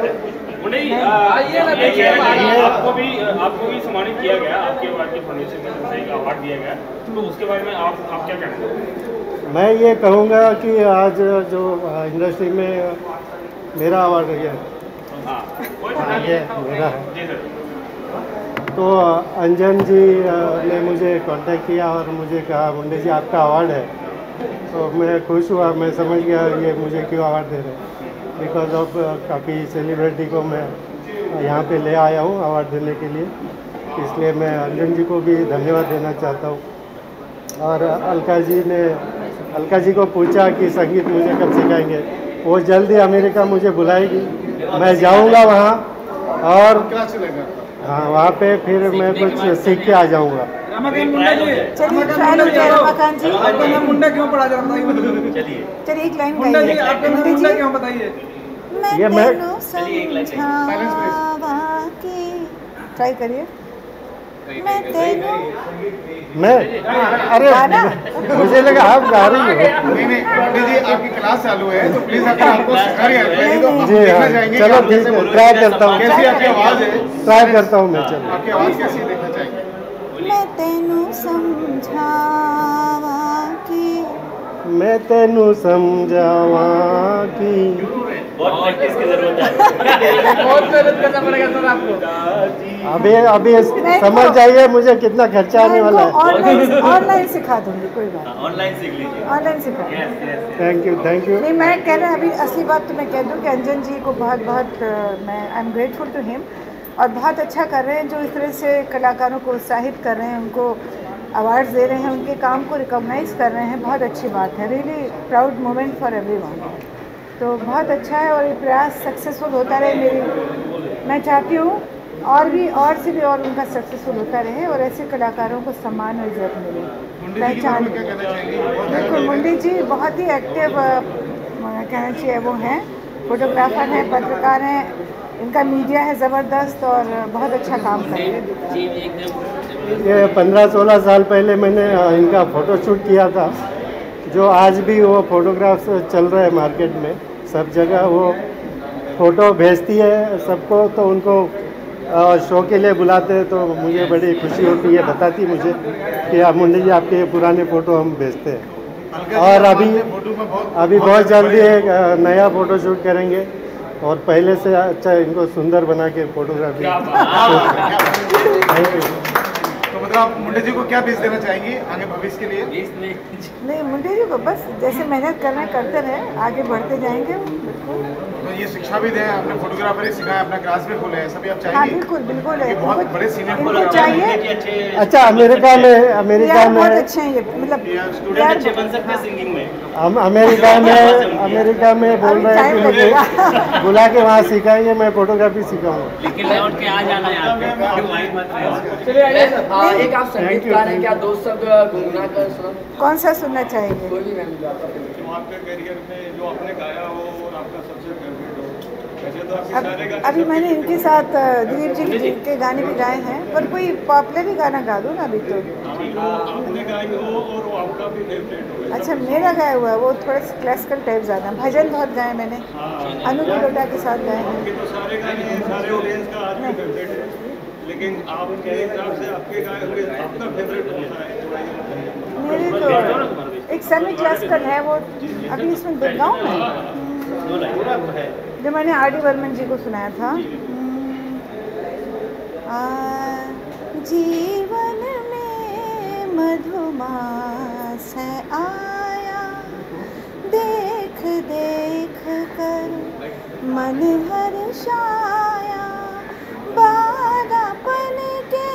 मुंडे जी आपको भी सम्मानित किया गया, आपके अवार्ड की फाउंडेशन में एक अवार्ड दिया गया, तो उसके बारे में आप क्या कहना चाहेंगे? मैं ये कहूँगा कि आज जो इंडस्ट्री में मेरा अवार्ड है मेरा है, तो अंजन जी ने मुझे कांटेक्ट किया और मुझे कहा मुंडे जी आपका अवार्ड है, तो मैं खुश हुआ। मैं समझ गया ये मुझे क्यों अवार्ड दे रहे हैं, बिकॉज ऑफ काफ़ी सेलिब्रिटी को मैं यहाँ पे ले आया हूँ अवार्ड देने के लिए, इसलिए मैं अंजन जी को भी धन्यवाद देना चाहता हूँ। और अलका जी को पूछा कि संगीत मुझे कब सिखाएंगे, वो जल्दी अमेरिका मुझे बुलाएगी, मैं जाऊँगा वहाँ और हाँ वहाँ पे फिर मैं कुछ सीख के आ जाऊँगा। चलिए मुंडा क्यों पढ़ा जाता है? चलिए एक लाइन मुंडा जी आपका नाम मुंडा क्यों बताइए? ये मैं ट्राई करिए। मैं अरे मुझे लगा आप गा रही हो। नहीं पंडित जी आपकी क्लास चालू है तो प्लीज अगर आपको सिखा रही है तो जी हाँ, चलो ठीक है, ट्राई करता हूँ। कैसी आपकी आवाज़ है? ट्राई करता हूँ मैं। चलो आपकी आवाज़ कैसी देखना चाहिए? मैं तेनू समझावा की मैं तेनू समझावा की बहुत प्रैक्टिस की जरूरत है। बहुत मेहनत करना पड़ेगा सर आपको। अभी समझ जाइए मुझे कितना खर्चा आने वाला है। ऑनलाइन सिखा दूंगी, कोई बात ऑनलाइन सीख लीजिए। ऑनलाइन सिखा। थैंक यू नहीं, मैं कह रहा अभी असली बात तो मैं कह दूं कि अंजन जी को बहुत बहुत मैं I am grateful to him, और बहुत अच्छा कर रहे हैं जो इस तरह से कलाकारों को उत्साहित कर रहे हैं, उनको अवार्ड्स दे रहे हैं, उनके काम को रिकॉग्नाइज कर रहे हैं। बहुत अच्छी बात है, really proud moment for everyone. तो बहुत अच्छा है और ये प्रयास सक्सेसफुल होता रहे। मैं चाहती हूँ और से भी और उनका सक्सेसफुल होता रहे और ऐसे कलाकारों को सम्मान और इज्जत मिले, पहचान मिले। बिल्कुल, मुंडी जी बहुत ही एक्टिव कहना चाहिए वो हैं, फोटोग्राफर हैं, पत्रकार हैं, इनका मीडिया है ज़बरदस्त और बहुत अच्छा काम कर रहे हैं। ये 15-16 साल पहले मैंने इनका फ़ोटोशूट किया था, जो आज भी वो फोटोग्राफ्स चल रहे हैं मार्केट में, सब जगह वो फ़ोटो भेजती है सबको, तो उनको शो के लिए बुलाते हैं, तो मुझे बड़ी खुशी होती है, बताती मुझे कि आप मुंडी जी आपके पुराने फ़ोटो हम भेजते हैं। और अभी बहुत जल्दी एक नया फ़ोटोशूट करेंगे और पहले से अच्छा इनको सुंदर बना के फोटोग्राफी। Thank you. तो मतलब आप मुंडे जी को क्या बीज देना चाहेंगी आगे भविष्य के लिए? नहीं, मुंडे जी को बस जैसे मेहनत करना करते रहे, आगे बढ़ते जाएंगे। बिल्कुल, तो ये शिक्षा भी दें, आपने फोटोग्राफरी सिखाया, अपना क्लास भी खोले, ऐसा भी आप चाहेंगे? हाँ बिल्कुल बिल्कुल है, बहुत बड़े सीनियर इनको चाहिए। अच्छा, अमेरिका में बहुत अच्छे हैं ये, मतलब स्टूडेंट अच्छे बन सकते हैं सिंगिंग में। हम अमेरिका में बोल रहे हैं कि मुझे बुला के वहाँ सिखाएंगे, मैं फोटोग्राफी सिखाऊंगा। लेकिन लौट के आ जाना यहाँ पे। चलिए एक आप संगीतकार हैं, क्या दो शब्द गुनगुना कर सुना? कौन सा सुनना चाहेंगे? कोई भी मैम। जो आपके करियर में जो आपने गाया हो और आपका सबसे फेवरेट हो, वैसे तो आपके सारे गाने। अभी मैंने इनके साथ दिलीप जी के गाने भी गाए हैं, पर कोई पॉपुलर ही गाना गा दो ना अभी तो। आपने गाई हो और वो आपका भी फेवरेट हो। अच्छा, मेरा गाया हुआ है वो थोड़ा क्लासिकल टाइप ज़्यादा, भजन बहुत गाए मैंने, अनु गुलोटा के साथ गाए हैं। तो सारे गाने सारे ऑडियंस का आज भी फेवरेट है, लेकिन आपके हिसाब से आपके गाए हुए आपका फेवरेट कौन सा है? मेरे तो एक सेमी क्लासिकल है वो, अभी इसमें गाऊँ मैं, जो मैंने आर डी बर्मन जी को सुनाया था। जीवन में मधुमास आया, देख देख कर मन हर्षाया, बारापन के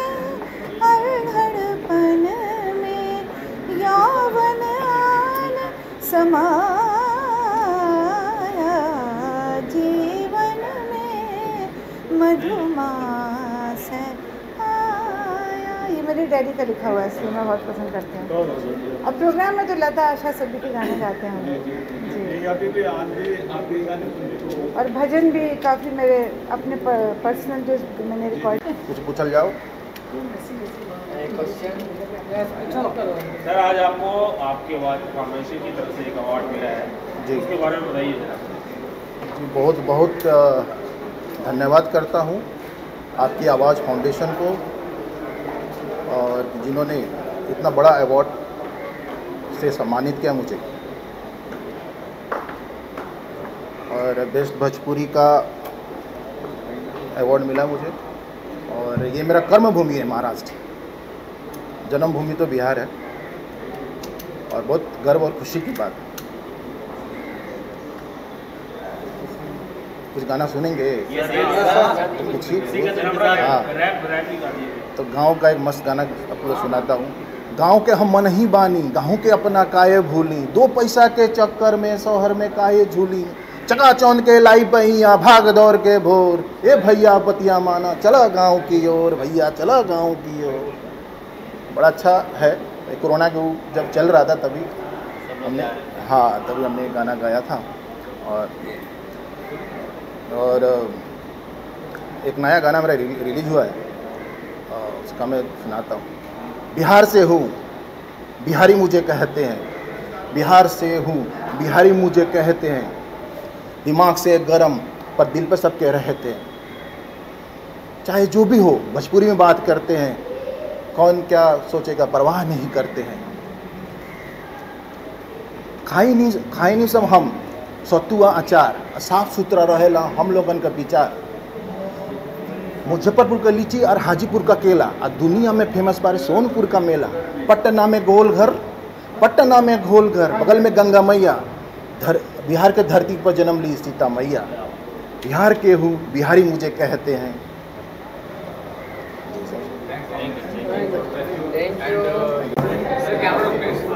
अड़धड़पन में यौवन आन समाया, जीवन में मधुमास आया। ये मेरे डैडी का लिखा हुआ है, इसलिए मैं बहुत पसंद करती हूँ। अब प्रोग्राम में तो लता आशा सभी के गाने गाते हैं जी, और भजन भी काफ़ी मेरे अपने पर्सनल जो मैंने रिकॉर्ड। कुछ पूछल जाओ। सर, आज आपको आपके फाउंडेशन की तरफ से एक अवार्ड मिला है जी, उसके बारे में बताइए जरा। बहुत बहुत धन्यवाद करता हूँ आपकी आवाज़ फाउंडेशन को, और जिन्होंने इतना बड़ा अवार्ड से सम्मानित किया मुझे, और बेस्ट भोजपुरी का अवार्ड मिला मुझे। और ये मेरा कर्म भूमि है महाराष्ट्र, जन्मभूमि तो बिहार है, और बहुत गर्व और खुशी की बात है। कुछ गाना सुनेंगे? कुछ ही हाँ, तो गांव का एक मस्त गाना आपको सुनाता हूँ। गांव के हम मन ही बानी, गाँव के अपना काये भूली, 2 पैसा के चक्कर में शहर में काये झूली, चकाचौंध के लाई पहिया भाग दौड़ के भोर, ए भैया पतिया माना चला गांव की ओर, भैया चला गांव की ओर। बड़ा अच्छा है। कोरोना के जब चल रहा था तभी हमने गाना गाया था। और एक नया गाना मेरा रिलीज हुआ है, उसका मैं सुनाता हूँ। बिहार से हूँ, बिहारी मुझे कहते हैं, बिहार से हूँ, बिहारी मुझे कहते हैं, दिमाग से गरम पर दिल पे सबके रहते हैं, चाहे जो भी हो भोजपुरी में बात करते हैं, कौन क्या सोचेगा परवाह नहीं करते हैं, खाई नहीं सब हम, सतुआ अचार साफ सुथरा रहेला हम लोगन का विचार। मुजफ्फरपुर का लीची और हाजीपुर का केला और दुनिया में फेमस बारे सोनपुर का मेला। पटना में गोलघर, पटना में गोलघर, बगल में गंगा मैया। बिहार के धरती पर जन्म ली सीता मैया। बिहार के हूँ, बिहारी मुझे कहते हैं।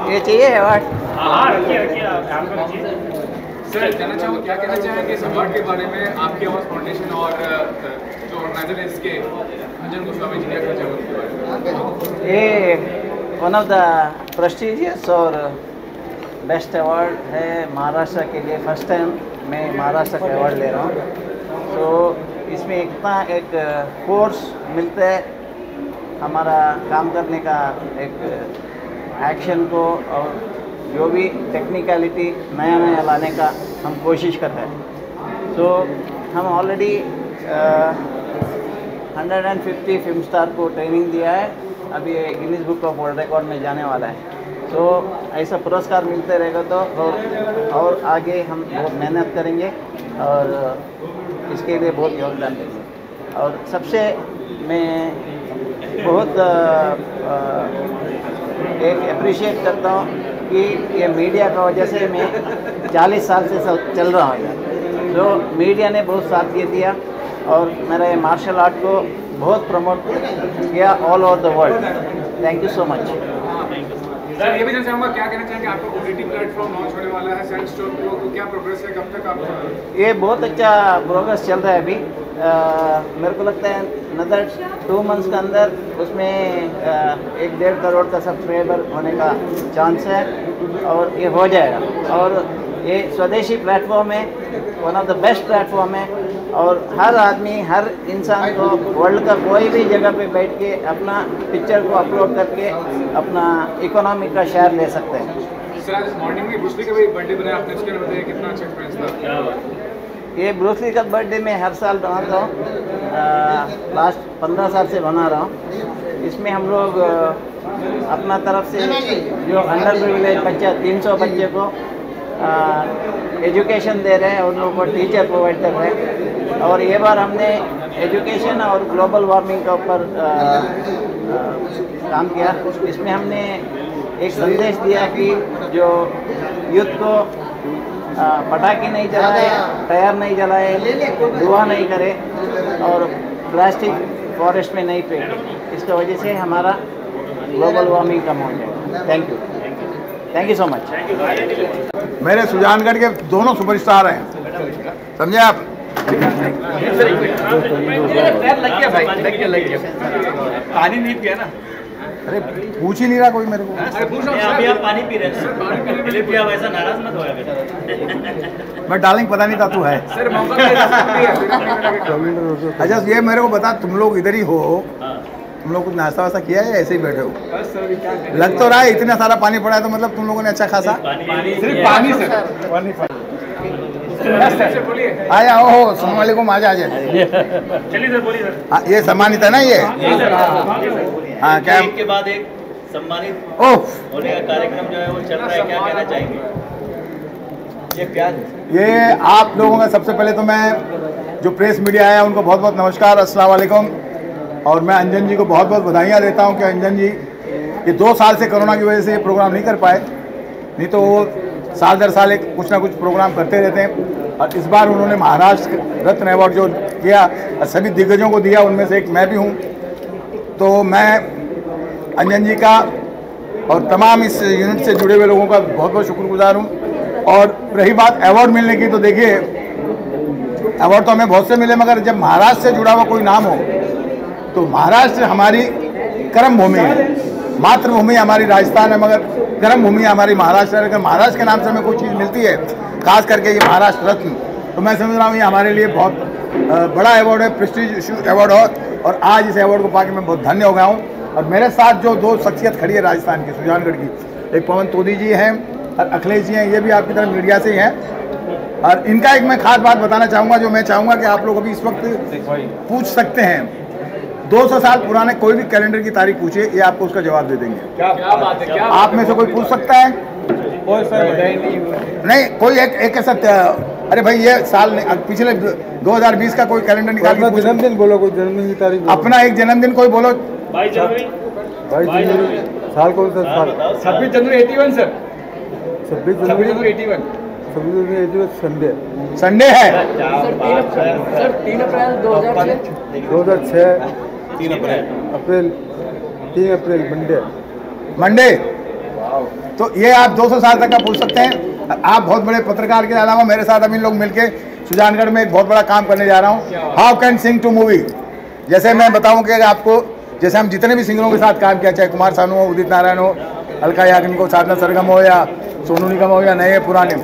ये चाहिए अवार्ड? हाँ रखिए सर, कहना चाहूँगा क्या कहना चाहेंगे इस अवार्ड के बारे में? आपकी आवाज़ फाउंडेशन और जो ऑर्गेनाइजर है इसके अंजन गोस्वामी जी क्या कहना चाहेंगे? ये वन ऑफ द प्रेस्टिजियस और बेस्ट अवार्ड है महाराष्ट्र के लिए। फर्स्ट टाइम मैं महाराष्ट्र का अवार्ड ले रहा हूँ। तो इसमें इतना एक कोर्स मिलता है हमारा काम करने का, एक एक्शन को और जो भी टेक्निकलिटी नया नया लाने का हम कोशिश करते हैं। तो हम ऑलरेडी 150 फिल्म स्टार को ट्रेनिंग दिया है। अभी ये Guinness book of world record में जाने वाला है। तो ऐसा पुरस्कार मिलते रहेगा तो और आगे हम बहुत मेहनत करेंगे और इसके लिए बहुत योगदान देंगे। और सबसे मैं बहुत एक अप्रिशिएट करता हूँ कि ये मीडिया का वजह से मैं 40 साल से चल रहा हूँ। तो मीडिया ने बहुत साथ दिया और मेरा ये मार्शल आर्ट को बहुत प्रमोट किया all over the world. Thank you so much. Sir ये भी जानना चाहूँगा क्या कहना चाहेंगे? आपका OTT प्लेटफॉर्म लॉन्च होने वाला है सेंट स्टोर प्रो, तो क्या प्रोग्रेस है, कब तक आप? ये बहुत अच्छा प्रोग्रेस चल रहा है अभी। मेरे को लगता है नदर 2 मंथ्स के अंदर उसमें 1-1.5 करोड़ का सब्सक्राइबर होने का चांस है और ये हो जाएगा। और ये स्वदेशी प्लेटफॉर्म है, one of the best platform है और हर आदमी, हर इंसान को वर्ल्ड का कोई भी जगह पे बैठ के अपना पिक्चर को अपलोड करके अपना इकोनॉमी का शेयर ले सकते हैं। सर आज मॉर्निंग में ब्रूस ली का भी बर्थडे बनाया आपने, उसके बारे में बताइए कितना अच्छा एक्सपीरियंस था? ये ब्रूस ली का बर्थडे मैं हर साल बनाता हूँ, लास्ट 15 साल से बना रहा हूँ। इसमें हम लोग अपना तरफ से जो अंडर प्रिविलेज बच्चा 300 बच्चे को एजुकेशन दे रहे हैं, उन लोगों को टीचर प्रोवाइड कर रहे हैं। और ये बार हमने एजुकेशन और ग्लोबल वार्मिंग के ऊपर काम किया। इसमें हमने एक संदेश दिया कि जो यूथ को पटाखे नहीं जलाए, टायर नहीं जलाए, धुआं नहीं करे और प्लास्टिक फॉरेस्ट में नहीं फेंके। इसकी वजह से हमारा ग्लोबल वार्मिंग कम हो जाएगा। Thank you so much. मेरे सुजानगढ़ के दोनों सुपरस्टार हैं, समझे आप? पानी नहीं पिया ना? अरे पूछ ही नहीं रहा कोई मेरे को। अभी आप पानी पी रहे हैं, वैसा नाराज मत होया बेटा। मैं डार्लिंग पता नहीं था तू है। अच्छा ये मेरे को बता, तुम लोग इधर ही हो, तुम लोग कुछ नाश्ता वास्ता किया है, ऐसे ही बैठे हो? लग तो रहा है इतना सारा पानी पड़ा है, तो मतलब तुम लोगों ने अच्छा खासा सिर्फ पानी सर। आया हो अस्सलाम वालेकुम, आ जाए। चलिए सर बोलिए सर। ये सम्मानित है ना ये? हाँ क्या एक के बाद एक सम्मानित होने का कार्यक्रम जो है वो चल रहा है, क्या कहना चाहेंगे? ये प्यार, ये आप लोगों का सबसे पहले तो मैं जो प्रेस मीडिया है उनको बहुत बहुत नमस्कार, अस्सलाम वालेकुम। और मैं अंजन जी को बहुत बहुत बधाइयाँ देता हूँ कि अंजन जी ये 2 साल से कोरोना की वजह से ये प्रोग्राम नहीं कर पाए, नहीं तो वो साल दर साल एक कुछ ना कुछ प्रोग्राम करते रहते हैं। और इस बार उन्होंने महाराष्ट्र रत्न अवार्ड जो किया सभी दिग्गजों को दिया, उनमें से एक मैं भी हूँ। तो मैं अंजन जी का और तमाम इस यूनिट से जुड़े हुए लोगों का बहुत बहुत शुक्रगुजार हूँ। और रही बात अवार्ड मिलने की, तो देखिए अवार्ड तो हमें बहुत से मिले, मगर जब महाराष्ट्र से जुड़ा हुआ कोई नाम हो तो महाराष्ट्र हमारी कर्म भूमि है, मातृभूमि हमारी राजस्थान है, मगर कर्म भूमि हमारी महाराष्ट्र है। अगर महाराष्ट्र के नाम से हमें कोई चीज़ मिलती है, खास करके ये महाराष्ट्र रत्न, तो मैं समझ रहा हूँ ये हमारे लिए बहुत बड़ा अवार्ड है, प्रेस्टीज अवार्ड हो। और आज इस अवार्ड को पाके मैं बहुत धन्य हो गया हूँ। और मेरे साथ जो 2 शख्सियत खड़ी है राजस्थान की, सुजानगढ़ की, एक पवन तोदी जी हैं और अखिलेश जी हैं, ये भी आपकी तरफ मीडिया से ही हैं। और इनका एक मैं खास बात बताना चाहूँगा, जो मैं चाहूँगा कि आप लोग अभी इस वक्त पूछ सकते हैं। 200 साल पुराने कोई भी कैलेंडर की तारीख पूछिए, ये आपको उसका जवाब दे देंगे। क्या बात है, क्या आप में से कोई पूछ सकता है? नहीं कोई एक ऐसा अरे भाई ये साल पिछले 2020 का कोई कैलेंडर निकाल के जन्मदिन बोलो, कोई जन्मदिन की तारीख बोलो। अपना एक जन्मदिन कोई बोलो। 22 जनवरी साल कौन सा साल? 26 जनवरी 81 सर। 26 जनवरी 81। 26 जनवरी 81 संडे है। सर 3 अप्रैल 2006 3 अप्रैल मंडे। तो ये आप 200 साल तक का पूछ सकते हैं। आप बहुत बड़े पत्रकार के अलावा मेरे साथ अभी लोग मिलके सुजानगढ़ में एक बहुत बड़ा काम करने जा रहा हूँ, how can sing to movie. जैसे मैं बताऊं कि आपको, जैसे हम जितने भी सिंगरों के साथ काम किया, चाहे कुमार सानू हो, उदित नारायण हो, अलका याग्निक हो, साधना सरगम हो या सोनू निगम हो या नए पुराने,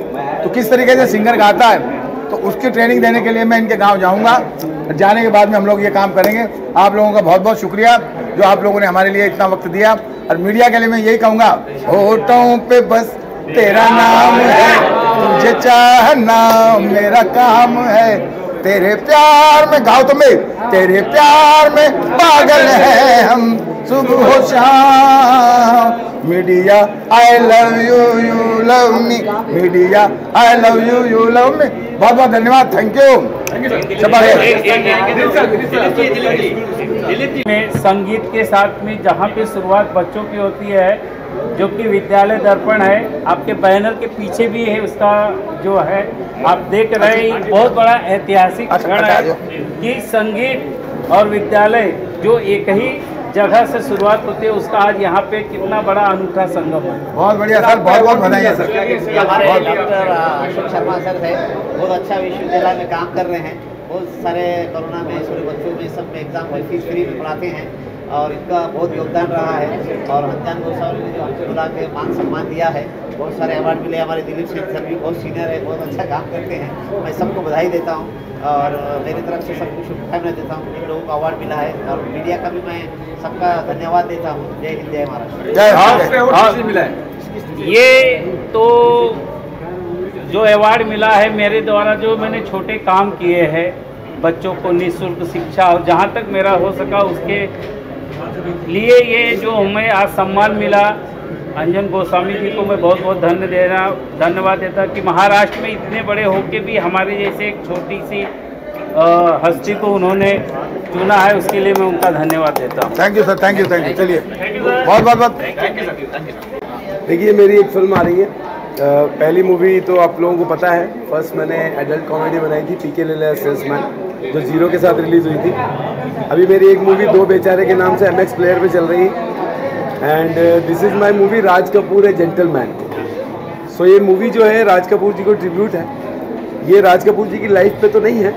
तो किस तरीके से सिंगर गाता है, तो उसकी ट्रेनिंग देने के लिए मैं इनके गाँव जाऊँगा। जाने के बाद में हम लोग ये काम करेंगे। आप लोगों का बहुत बहुत शुक्रिया जो आप लोगों ने हमारे लिए इतना वक्त दिया। और मीडिया के लिए मैं यही कहूँगा, होठों पे बस तेरा नाम है, तुझे चाहना मेरा काम है, तेरे प्यार में गाओ तुम्हें, तेरे प्यार में पागल है हम सुबह हो शाम। Media I love you, you love me, media I love you, you love me. बहुत बहुत धन्यवाद, थैंक यू। में संगीत के साथ में जहाँ पे शुरुआत बच्चों की होती है, जो कि विद्यालय दर्पण है, आपके बैनर के पीछे भी है, उसका जो है आप देख रहे हैं, बहुत बड़ा ऐतिहासिक क्षण है कि संगीत और विद्यालय जो एक ही जगह से शुरुआत होती है, उसका आज यहाँ पे कितना बड़ा अनूठा संगम है। बहुत बढ़िया सर, बहुत बहुत बधाई सर। हमारे डॉक्टर अशोक शर्मा सर है, बहुत अच्छा विश्वविद्यालय में काम कर रहे हैं, बहुत सारे कोरोना में छोटे बच्चों में सब में एग्जाम में फीस फ्री में पढ़ाते हैं और इनका बहुत योगदान रहा है। और अंजन गोस्वामी ने जो हमको बुला के मान सम्मान दिया है, बहुत सारे अवार्ड मिले। हमारे दिलीप सिंह सर भी बहुत सीनियर है, बहुत अच्छा काम करते हैं। मैं सबको बधाई देता हूँ और मेरी तरफ से सबको शुभकामनाएं देता हूँ। इन लोगों को अवार्ड मिला है और मीडिया का भी मैं सबका धन्यवाद देता हूँ। जय हिंद, जय महाराष्ट्र। ये तो जो अवार्ड मिला है मेरे द्वारा, जो मैंने छोटे काम किए हैं, बच्चों को निःशुल्क शिक्षा और जहाँ तक मेरा हो सका उसके लिए ये जो हमें आज सम्मान मिला, अंजन गोस्वामी जी को मैं बहुत बहुत धन्यवाद देता कि महाराष्ट्र में इतने बड़े होके भी हमारे जैसे एक छोटी सी हस्ती को उन्होंने चुना है, उसके लिए मैं उनका धन्यवाद देता हूँ। Thank you sir, thank you. चलिए बहुत बहुत देखिए, मेरी एक फिल्म आ रही है, पहली मूवी तो आप लोगों को पता है। फर्स्ट मैंने एडल्ट कॉमेडी बनाई थी पीके लेले सेल्समैन, जो जीरो के साथ रिलीज़ हुई थी। अभी मेरी एक मूवी दो बेचारे के नाम से MX प्लेयर पे चल रही है and this is my movie Raj Kapoor a gentleman. सो ये मूवी जो है राज कपूर जी को ट्रिब्यूट है। ये राज कपूर जी की लाइफ पे तो नहीं है,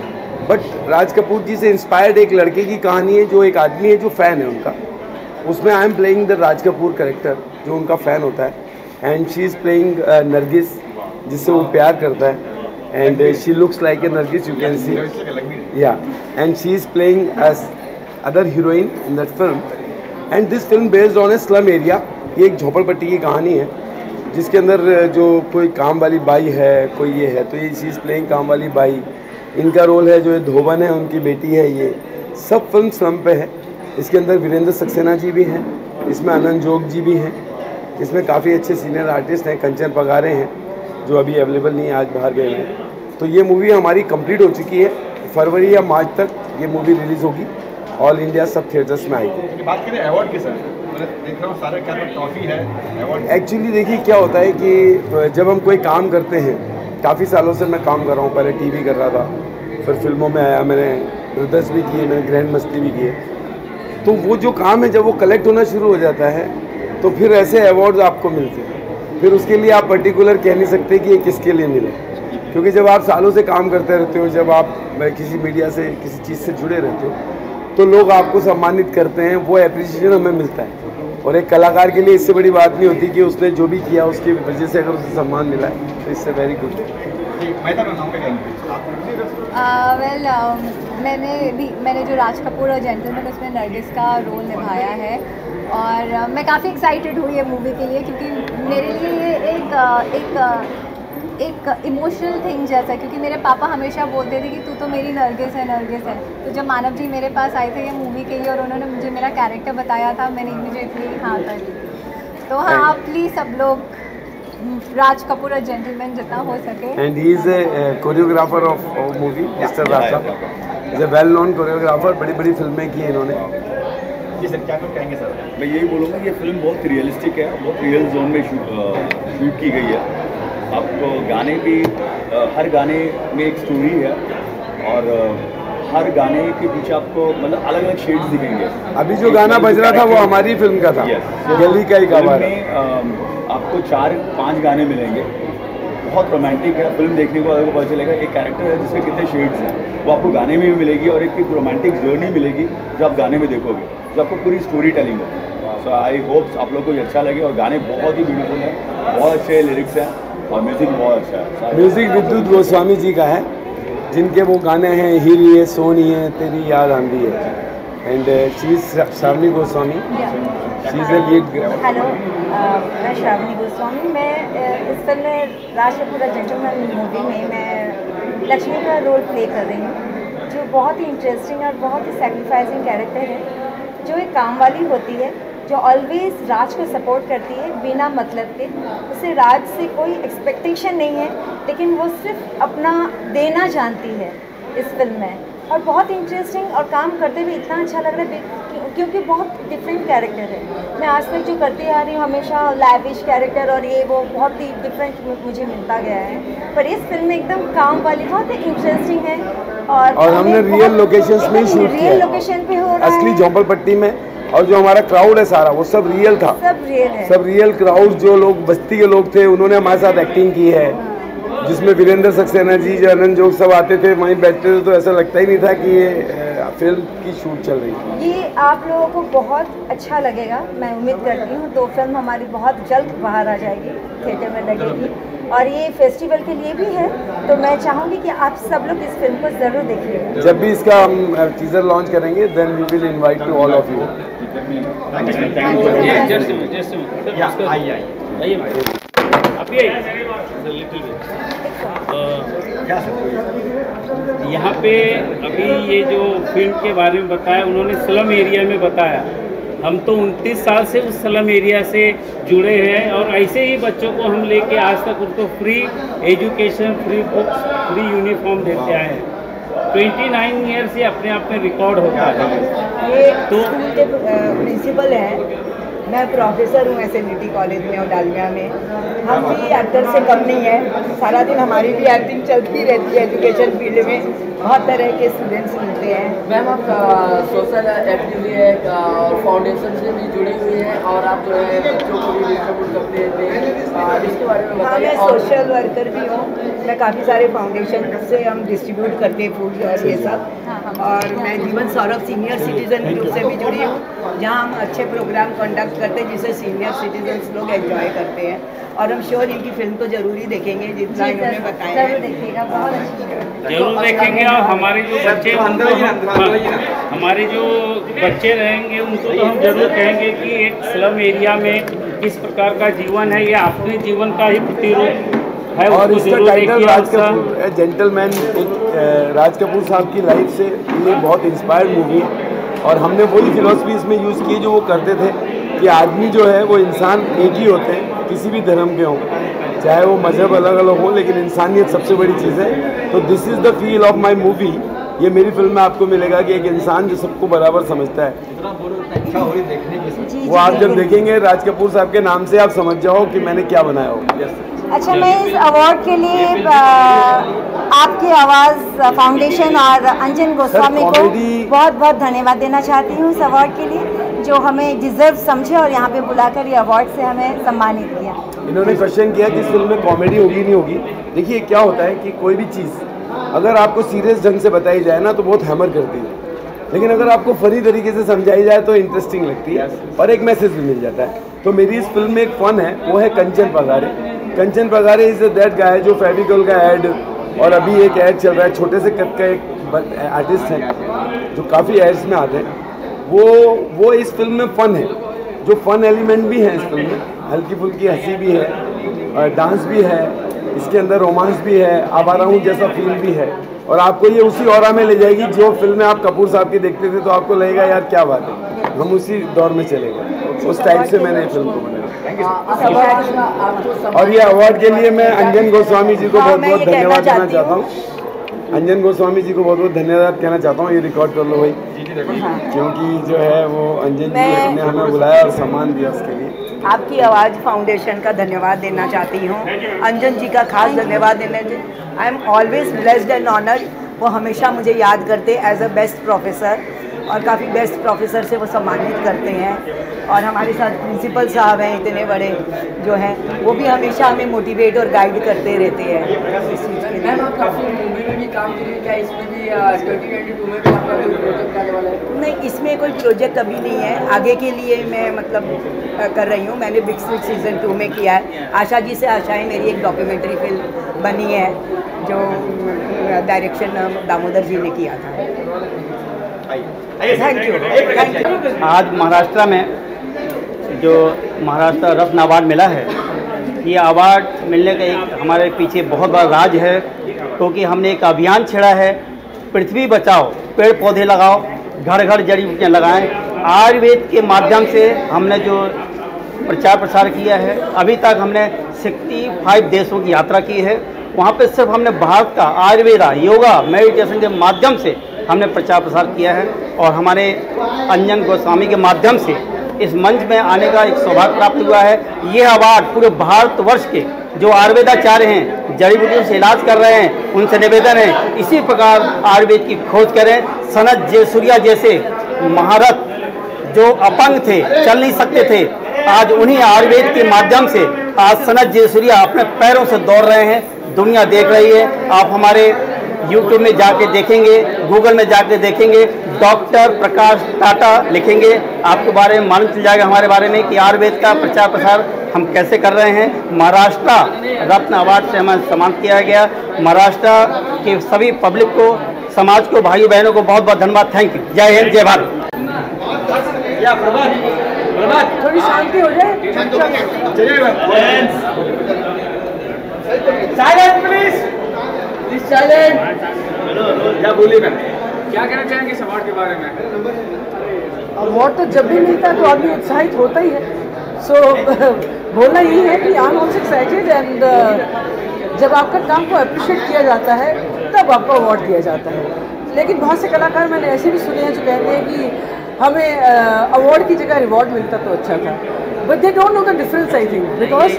बट राज कपूर जी से इंस्पायर्ड एक लड़के की कहानी है, जो एक आदमी है जो फ़ैन है उनका। उसमें I am playing the Raj Kapoor character, जो उनका फ़ैन होता है, and she is playing Nargis, जिससे वो प्यार करता है, and she looks like a Nargis, you can see, ya, and she is playing as other heroine in that film. And this film based on a slum area. ये एक झोपड़पट्टी की कहानी है, जिसके अंदर जो कोई काम वाली बाई है, कोई ये है, तो ये शी इज़ प्लेइंग काम वाली बाई। इनका रोल है जो ये धोबन है, उनकी बेटी है। ये सब फिल्म स्लम पे है। इसके अंदर वीरेंद्र सक्सेना जी भी हैं, इसमें आनंद जोग जी भी हैं, इसमें काफ़ी अच्छे सीनियर आर्टिस्ट हैं, कंचन पगारे हैं जो अभी अवेलेबल नहीं है, आज बाहर गए हैं। तो ये मूवी हमारी कंप्लीट हो चुकी है। फरवरी या मार्च तक ये मूवी रिलीज़ होगी, ऑल इंडिया सब थिएटर्स में आएगी। बात करें अवार्ड की सर, देख रहा हूँ सारे क्या ट्रॉफी है अवार्ड। एक्चुअली देखिए क्या होता है कि जब हम कोई काम करते हैं, काफ़ी सालों से मैं काम कर रहा हूँ, पहले टीवी कर रहा था, फिर फिल्मों में आया, मैंने ब्रदर्स भी किए, मैंने ग्रैंड मस्ती भी किए। तो वो जो काम है जब वो कलेक्ट होना शुरू हो जाता है, तो फिर ऐसे अवार्ड्स आपको मिलते हैं। फिर उसके लिए आप पर्टिकुलर कह नहीं सकते कि ये किसके लिए मिले, क्योंकि जब आप सालों से काम करते रहते हो, जब आप किसी मीडिया से किसी चीज़ से जुड़े रहते हो, तो लोग आपको सम्मानित करते हैं, वो एप्रिसिएशन हमें मिलता है। और एक कलाकार के लिए इससे बड़ी बात नहीं होती कि उसने जो भी किया उसकी वजह से अगर उसे सम्मान मिला है, तो इससे वेरी गुड। मैंने जो राज कपूर और जेंटलमैन, उसमें नरगिस का रोल निभाया है और मैं काफ़ी एक्साइटेड हुई है मूवी के लिए, क्योंकि मेरे लिए ये एक इमोशनल थिंग जैसा है, क्योंकि मेरे पापा हमेशा बोलते थे कि तू तो मेरी नरगिस है, नरगिस है। तो जब मानव जी मेरे पास आए थे ये मूवी के लिए और उन्होंने मुझे मेरा कैरेक्टर बताया था, मैंने इमीडिएटली हाँ कर ली। तो हाँ, प्लीज़ सब लोग राज कपूर अ जेंटलमैन जितना हो सके। And he is a choreographer of movie mister Raj साहब is a well known choreographer, बड़ी बड़ी फिल्में की इन्होंने। जी सर, क्या कुछ कहेंगे सर? मैं यही बोलूँगा कि ये फिल्म बहुत रियलिस्टिक है, बहुत रियल जोन में शूट की गई है। आपको गाने भी हर गाने में एक स्टोरी है और हर गाने के पीछे आपको मतलब अलग अलग शेड्स दिखेंगे। अभी जो गाना बज रहा था वो हमारी फिल्म का था, गली का ही कबाड़ है। आपको 4-5 गाने मिलेंगे, बहुत रोमांटिक है। फिल्म देखने को आपको पता चलेगा एक कैरेक्टर है जिसमें कितने शेड्स हैं, वो आपको गाने में भी मिलेगी और एक रोमांटिक जर्नी मिलेगी जो आप गाने में देखोगे, जो आपको पूरी स्टोरी टेलिंग होगी। सो आई होप आप लोग को ये अच्छा लगे और गाने बहुत ही ब्यूटीफुल हैं, बहुत अच्छे लिरिक्स हैं और म्यूज़िक बहुत अच्छा है। म्यूज़िक विद्युत गोस्वामी जी का है, जिनके वो गाने हैं हीरी है सोनी है तेरी याद आंधी है, and she is Shravani Goswami, she is the lead. Hello, मैं श्रावणी गोस्वामी। मैं इस फिल्म में राज कपूर जेंटलमैन मूवी में मैं लक्ष्मी का रोल प्ले कर रही हूँ, जो बहुत ही इंटरेस्टिंग और बहुत ही सेक्रीफाइसिंग कैरेक्टर है, जो एक काम वाली होती है, जो ऑलवेज राज को सपोर्ट करती है बिना मतलब के। उसे राज से कोई एक्सपेक्टेशन नहीं है, लेकिन वो सिर्फ अपना देना जानती है इस फिल्म में। और बहुत इंटरेस्टिंग और काम करते हुए इतना अच्छा लग रहा है क्योंकि बहुत डिफरेंट कैरेक्टर है। मैं आज तक जो करती आ रही हूँ हमेशा लैविश कैरेक्टर और ये वो बहुत ही डिफरेंट मुझे मिलता गया है, पर इस फिल्म में एकदम काम वाली बहुत ही इंटरेस्टिंग है। और हमने रियल लोकेशंस में शूट किया, रियल लोकेशन पे हो रहा है, असली झोंपड़पट्टी में, और जो हमारा क्राउड है सारा वो सब रियल था, सब रियल है, सब रियल क्राउड। जो लोग बस्ती के लोग थे उन्होंने हमारे साथ एक्टिंग की है, जिसमें वीरेंद्र सक्सेना जी, जो अनंत जोग सब आते थे, वहीं बैठते थे, तो ऐसा लगता ही नहीं था कि ये फिल्म की शूट चल रही है। ये आप लोगों को बहुत अच्छा लगेगा, मैं उम्मीद करती हूँ। तो फिल्म हमारी बहुत जल्द बाहर आ जाएगी, थिएटर में लगेगी, और ये फेस्टिवल के लिए भी है, तो मैं चाहूँगी कि आप सब लोग इस फिल्म को ज़रूर देखिएगा। जब भी इसका हम टीजर लॉन्च करेंगे, then we will invite to all of you. यहाँ पे अभी ये जो फिल्म के बारे में बताया उन्होंने स्लम एरिया में बताया, हम तो 29 साल से उस स्लम एरिया से जुड़े हैं और ऐसे ही बच्चों को हम लेके आज तक उनको free education, free books, free uniform देते आए हैं। 29 ईयर से अपने आप में रिकॉर्ड होता है। ये तो स्कूल के प्रिंसिपल हैं, मैं प्रोफेसर हूँ SNDT कॉलेज में और डालमिया में। हम भी एक्टर से कम नहीं है, सारा दिन हमारी भी एक्टिंग चलती रहती है। एजुकेशन फील्ड में बहुत तरह के स्टूडेंट्स मिलते हैं। मैम आप सोशल एक्टिवली है और फाउंडेशन से भी जुड़ी हुई है और आप जो है बच्चों को भी डिस्ट्रीब्यूट करते हैं, इसके बारे में हाँ, मैं सोशल वर्कर भी हूँ। मैं काफ़ी सारे फाउंडेशन से हम डिस्ट्रीब्यूट करते हैं फूड और ये सब। और मैं जीवन सौरभ सीनियर सिटीजन ग्रुप से भी जुड़ी हूँ, जहाँ हम अच्छे प्रोग्राम कंडक्ट करते हैं जिसे सीनियर सिटीजन लोग एंजॉय करते हैं। और हम श्योर इनकी फिल्म तो जरूर ही देखेंगे, जितना इन्होंने बताया है देखिएगा, बहुत अच्छी जरूर देखेंगे। और हमारे जो बच्चे हमारे जो बच्चे रहेंगे उनको तो हम जरूर कहेंगे कि एक स्लम एरिया में किस प्रकार का जीवन है, ये अपने जीवन का ही प्रतिरूप है। और इसका टाइटल राज कपूर जेंटलमैन, राज कपूर साहब की लाइफ से ये बहुत इंस्पायर्ड मूवी है। और हमने वही फिलॉसफी इसमें यूज़ की जो वो करते थे कि आदमी जो है वो इंसान एक ही होते हैं, किसी भी धर्म के हों, चाहे वो मज़हब अलग अलग हो, लेकिन इंसानियत सबसे बड़ी चीज़ है। तो this is the feel of my movie. ये मेरी फिल्म में आपको मिलेगा कि एक इंसान जो सबको बराबर समझता है, वो आप जब देखेंगे राज कपूर साहब के नाम से आप समझ जाओ कि मैंने क्या बनाया हो। अच्छा, मैं इस अवार्ड के लिए आपकी आवाज़ फाउंडेशन और अंजन गोस्वामी को बहुत बहुत धन्यवाद देना चाहती हूँ इस अवार्ड के लिए, जो हमें डिजर्व समझे और यहाँ पे बुलाकर ये अवार्ड से हमें सम्मानित किया। इन्होंने क्वेश्चन किया कि इस फिल्म में कॉमेडी होगी नहीं होगी। देखिए क्या होता है कि कोई भी चीज़ अगर आपको सीरियस ढंग से बताई जाए ना तो बहुत हैमर करती है, लेकिन अगर आपको फनी तरीके से समझाई जाए तो इंटरेस्टिंग लगती है और एक मैसेज भी मिल जाता है। तो मेरी इस फिल्म में एक फ़न है, वो है कंचन पगारे। कंचन पगारे इज़ दैट गाय जो फेविकॉल का ऐड, और अभी एक ऐड चल रहा है, छोटे से कद का एक आर्टिस्ट है जो काफ़ी एड्स में आते हैं, वो इस फिल्म में फ़न है। जो फ़न एलिमेंट भी है इस फिल्म में, हल्की फुल्की हंसी भी है, डांस भी है, इसके अंदर रोमांस भी है, आवारा हूँ जैसा फील भी है। और आपको ये उसी ऑरा में ले जाएगी जो फिल्में आप कपूर साहब की देखते थे तो आपको लगेगा यार क्या बात है, हम उसी दौर में चले गए। उस टाइप से मैंने फिल्म को बनाया। और ये अवार्ड के लिए मैं अंजन गोस्वामी जी को बहुत बहुत धन्यवाद देना चाहता हूँ। अंजन गोस्वामी जी को बहुत बहुत धन्यवाद कहना चाहता हूँ। ये रिकॉर्ड कर लो भाई, क्योंकि जो है वो अंजन जी ने हमें बुलाया और सम्मान दिया उसके लिए। आपकी आवाज़ फाउंडेशन का धन्यवाद देना चाहती हूँ, अंजन जी का खास धन्यवाद देना चाहिए। आई am always blessed and honoured. वो हमेशा मुझे याद करते एज अ बेस्ट प्रोफेसर, और काफ़ी बेस्ट प्रोफेसर से वो सम्मानित करते हैं। और हमारे साथ प्रिंसिपल साहब हैं इतने बड़े जो हैं, वो भी हमेशा हमें मोटिवेट और गाइड करते रहते हैं। मैम आप काफ़ी मूवी में भी काम करिए, क्या इसमें भी 2022 में भी आपका कोई प्रोजेक्ट आने वाला है? नहीं, इसमें कोई प्रोजेक्ट अभी नहीं है, आगे के लिए मैं मतलब कर रही हूँ। मैंने बिग स्विच सीज़न 2 में किया है। आशा जी से आशाएं मेरी एक डॉक्यूमेंट्री फिल्म बनी है जो डायरेक्शन दामोदर जी ने किया था। Thank you. आज महाराष्ट्र में जो महाराष्ट्र रत्न अवार्ड मिला है, ये अवार्ड मिलने का एक हमारे पीछे बहुत बड़ा राज है, क्योंकि हमने एक अभियान छेड़ा है, पृथ्वी बचाओ, पेड़ पौधे लगाओ, घर घर जड़ी बूटियाँ लगाएं। आयुर्वेद के माध्यम से हमने जो प्रचार प्रसार किया है, अभी तक हमने 65 देशों की यात्रा की है। वहाँ पे सिर्फ हमने भारत का आयुर्वेदा, योगा, मेडिटेशन के माध्यम से हमने प्रचार प्रसार किया है। और हमारे अंजन गोस्वामी के माध्यम से इस मंच में आने का एक सौभाग्य प्राप्त हुआ है। ये अवार्ड पूरे भारतवर्ष के जो आयुर्वेदाचार्य हैं, जड़ी बूटियों से इलाज कर रहे हैं, उनसे निवेदन है इसी प्रकार आयुर्वेद की खोज करें। सनत जयसूर्या जैसे महारथ जो अपंग थे, चल नहीं सकते थे, आज उन्हीं आयुर्वेद के माध्यम से आज सनत जयसूर्या अपने पैरों से दौड़ रहे हैं, दुनिया देख रही है। आप हमारे YouTube में जाके देखेंगे, गूगल में जाके देखेंगे, डॉक्टर प्रकाश टाटा लिखेंगे, आपके बारे में मालूम चल जाएगा हमारे बारे में कि आयुर्वेद का प्रचार प्रसार हम कैसे कर रहे हैं। महाराष्ट्र रत्न अवार्ड से हमें सम्मानित किया गया। महाराष्ट्र के सभी पब्लिक को, समाज को, भाइयों बहनों को बहुत बहुत धन्यवाद। Thank you. जय हिंद, जय भारत। थोड़ी शांति हो जाए। Silent please, silent. क्या बोली मैं, क्या कहना चाहेंगे इस अवार्ड के बारे में? अवार्ड तो जब भी मिलता है तो आदमी उत्साहित होता ही है। सो बोलना यही है कि I am also excited, and जब आपका काम को अप्रिशिएट किया जाता है तब आपको अवार्ड दिया जाता है। लेकिन बहुत से कलाकार मैंने ऐसे भी सुने हैं जो कहते हैं कि हमें अवार्ड की जगह रिवॉर्ड मिलता तो अच्छा था, but they don't know the difference I think, because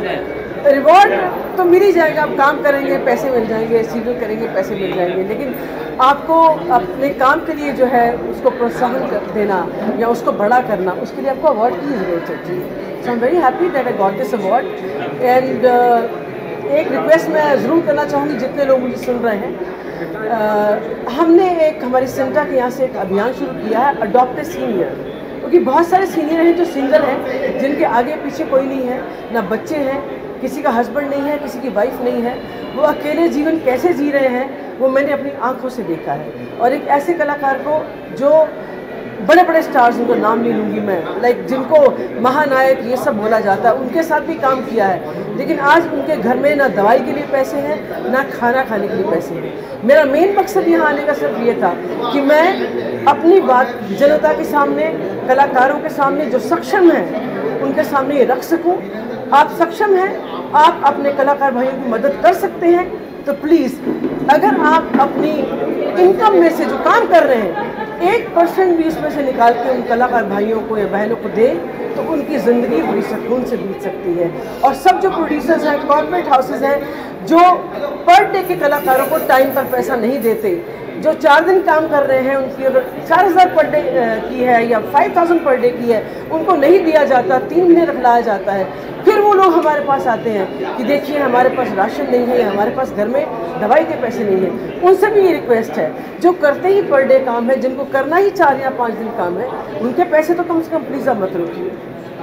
reward तो मिल ही जाएगा, आप काम करेंगे पैसे मिल जाएंगे, सीरियल करेंगे पैसे मिल जाएंगे, लेकिन आपको अपने काम के लिए जो है उसको प्रोत्साहन देना या उसको बड़ा करना, उसके लिए आपको अवार्ड की ज़रूरत होती है। So I am very happy that I got this award. And एक रिक्वेस्ट मैं ज़रूर करना चाहूँगी जितने लोग मुझे सुन रहे हैं, हमने एक हमारी सेंटा के यहाँ से एक अभियान शुरू किया है, अडॉप्ट ए सीनियर, क्योंकि बहुत सारे सीनियर हैं जो सिंगल हैं, जिनके आगे पीछे कोई नहीं है, ना बच्चे हैं, किसी का हस्बैंड नहीं है, किसी की वाइफ नहीं है, वो अकेले जीवन कैसे जी रहे हैं वो मैंने अपनी आंखों से देखा है। और एक ऐसे कलाकार को जो बड़े बड़े स्टार्स, उनको नाम नहीं लूँगी मैं, लाइक जिनको महानायक ये सब बोला जाता है, उनके साथ भी काम किया है, लेकिन आज उनके घर में ना दवाई के लिए पैसे हैं, ना खाना खाने के लिए पैसे हैं। मेरा मेन मकसद यहाँ आने का सिर्फ ये था कि मैं अपनी बात जनता के सामने, कलाकारों के सामने जो सक्षम हैं उनके सामने ये रख सकूं। आप सक्षम हैं, आप अपने कलाकार भाइयों की मदद कर सकते हैं, तो प्लीज़ अगर आप अपनी इनकम में से जो काम कर रहे हैं 1% भी इसमें से निकाल के उन कलाकार भाइयों को या बहनों को दें, तो उनकी ज़िंदगी बड़ी सुकून से बीत सकती है। और सब जो प्रोड्यूसर्स हैं, कॉर्पोरेट हाउसेस हैं, जो पर डे के कलाकारों को टाइम पर पैसा नहीं देते, जो 4 दिन काम कर रहे हैं, उनकी अगर 4000 पर डे की है या 5000 पर डे की है, उनको नहीं दिया जाता, 3 महीने रखलाया जाता है, फिर वो लोग हमारे पास आते हैं कि देखिए हमारे पास राशन नहीं है, हमारे पास घर में दवाई के पैसे नहीं है। उनसे भी ये रिक्वेस्ट है, जो करते ही पर डे काम है, जिनको करना ही 4 या 5 दिन काम है, उनके पैसे तो कम से कम प्लीज़ आप मत रोकिए।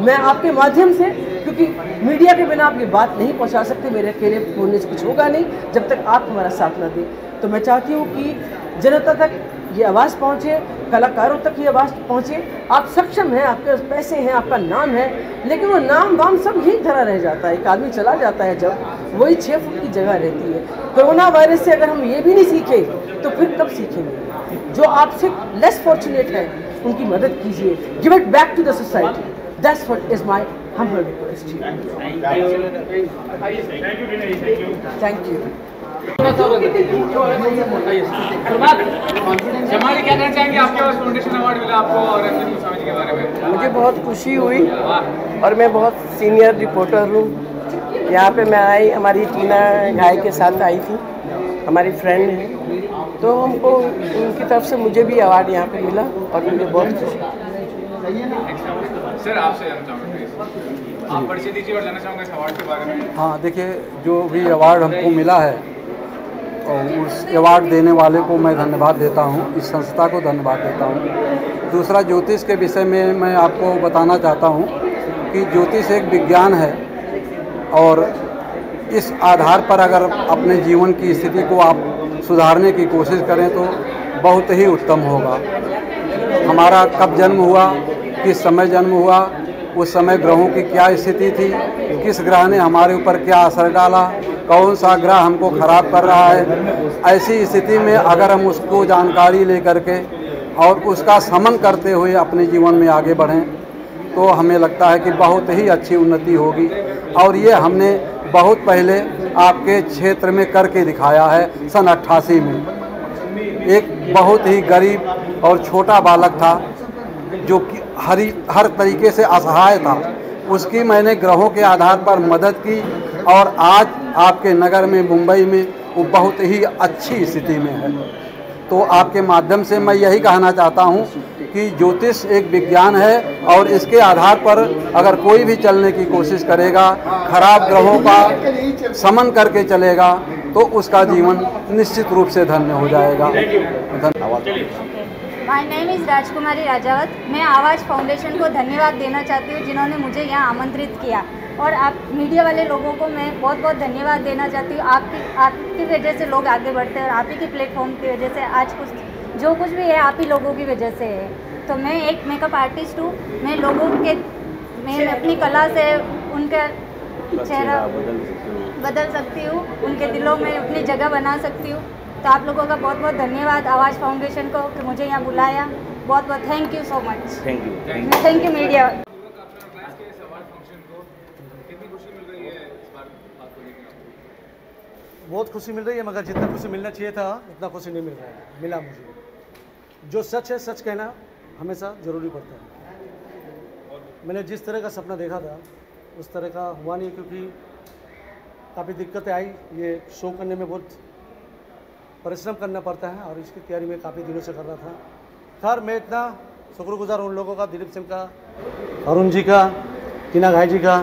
मैं आपके माध्यम से, क्योंकि मीडिया के बिना आप ये बात नहीं पहुंचा सकते, मेरे अकेले बोलने से कुछ होगा नहीं जब तक आप हमारा साथ ना दें, तो मैं चाहती हूँ कि जनता तक ये आवाज़ पहुँचे, कलाकारों तक ये आवाज़ पहुँचे। आप सक्षम हैं, आपके पास पैसे हैं, आपका नाम है, लेकिन वो नाम वाम सब यही धरा रह जाता है। एक आदमी चला जाता है जब, वही 6 फुट की जगह रहती है। कोरोना वायरस से अगर हम ये भी नहीं सीखे तो फिर कब सीखेंगे? जो आपसे लेस फॉर्चुनेट है उनकी मदद कीजिए, give it back to the society. That's what is my humble request. Thank you. Jamali क्या कहना चाहेंगे? आपके पास फाउंडेशन अवार्ड मिला आपको और रंजन गोस्वामी जी के बारे में। मुझे बहुत खुशी हुई और मैं बहुत सीनियर रिपोर्टर हूँ। यहाँ पे मैं आई, हमारी टीना घाई के साथ आई थी, हमारी फ्रेंड है, तो हमको उनकी तरफ से मुझे भी अवार्ड यहाँ पे मिला और मुझे बहुत खुशी। सर आपसे जानना चाहूँगा, आप परिचय दीजिए और जानना चाहूँगा इस अवार्ड के बारे में। हाँ, देखिए, जो भी अवार्ड हमको मिला है और उस अवार्ड देने वाले को मैं धन्यवाद देता हूँ, इस संस्था को धन्यवाद देता हूँ। दूसरा, ज्योतिष के विषय में मैं आपको बताना चाहता हूँ कि ज्योतिष एक विज्ञान है और इस आधार पर अगर अपने जीवन की स्थिति को आप सुधारने की कोशिश करें तो बहुत ही उत्तम होगा। हमारा कब जन्म हुआ, किस समय जन्म हुआ, उस समय ग्रहों की क्या स्थिति थी, किस ग्रह ने हमारे ऊपर क्या असर डाला, कौन सा ग्रह हमको खराब कर रहा है, ऐसी स्थिति में अगर हम उसको जानकारी लेकर के और उसका समन करते हुए अपने जीवन में आगे बढ़ें तो हमें लगता है कि बहुत ही अच्छी उन्नति होगी। और ये हमने बहुत पहले आपके क्षेत्र में करके दिखाया है। सन 88 में एक बहुत ही गरीब और छोटा बालक था जो कि हर तरीके से असहाय था, उसकी मैंने ग्रहों के आधार पर मदद की और आज आपके नगर में, मुंबई में वो बहुत ही अच्छी स्थिति में है। तो आपके माध्यम से मैं यही कहना चाहता हूँ कि ज्योतिष एक विज्ञान है और इसके आधार पर अगर कोई भी चलने की कोशिश करेगा, खराब ग्रहों का समन करके चलेगा तो उसका जीवन निश्चित रूप से धन्य हो जाएगा। धन्यवाद। माय नेम इज़ राजकुमारी राजावत। मैं आवाज़ फाउंडेशन को धन्यवाद देना चाहती हूँ जिन्होंने मुझे यहाँ आमंत्रित किया, और आप मीडिया वाले लोगों को मैं बहुत बहुत धन्यवाद देना चाहती हूँ। आपकी वजह से लोग आगे बढ़ते हैं और आप ही के प्लेटफॉर्म की वजह से आज जो कुछ भी है आप ही लोगों की वजह से है। तो मैं एक मेकअप आर्टिस्ट हूँ, मैं अपनी कला से उनका चेहरा बदल सकती हूँ, उनके दिलों में अपनी जगह बना सकती हूँ। तो आप लोगों का बहुत बहुत धन्यवाद आवाज़ फाउंडेशन को कि मुझे यहाँ बुलाया। बहुत बहुत thank you so much. Thank you media. बहुत खुशी मिल रही है, मगर जितना खुशी मिलना चाहिए था उतना खुशी नहीं मिला मुझे। जो सच है सच कहना हमेशा ज़रूरी पड़ता है। मैंने जिस तरह का सपना देखा था उस तरह का हुआ नहीं, क्योंकि काफ़ी दिक्कतें आई। ये शो करने में बहुत परिश्रम करना पड़ता है और इसकी तैयारी में काफ़ी दिनों से कर रहा था। खैर, मैं इतना शुक्रगुजार उन लोगों का, दिलीप सिंह का, अरुण जी का, टीना घाई जी का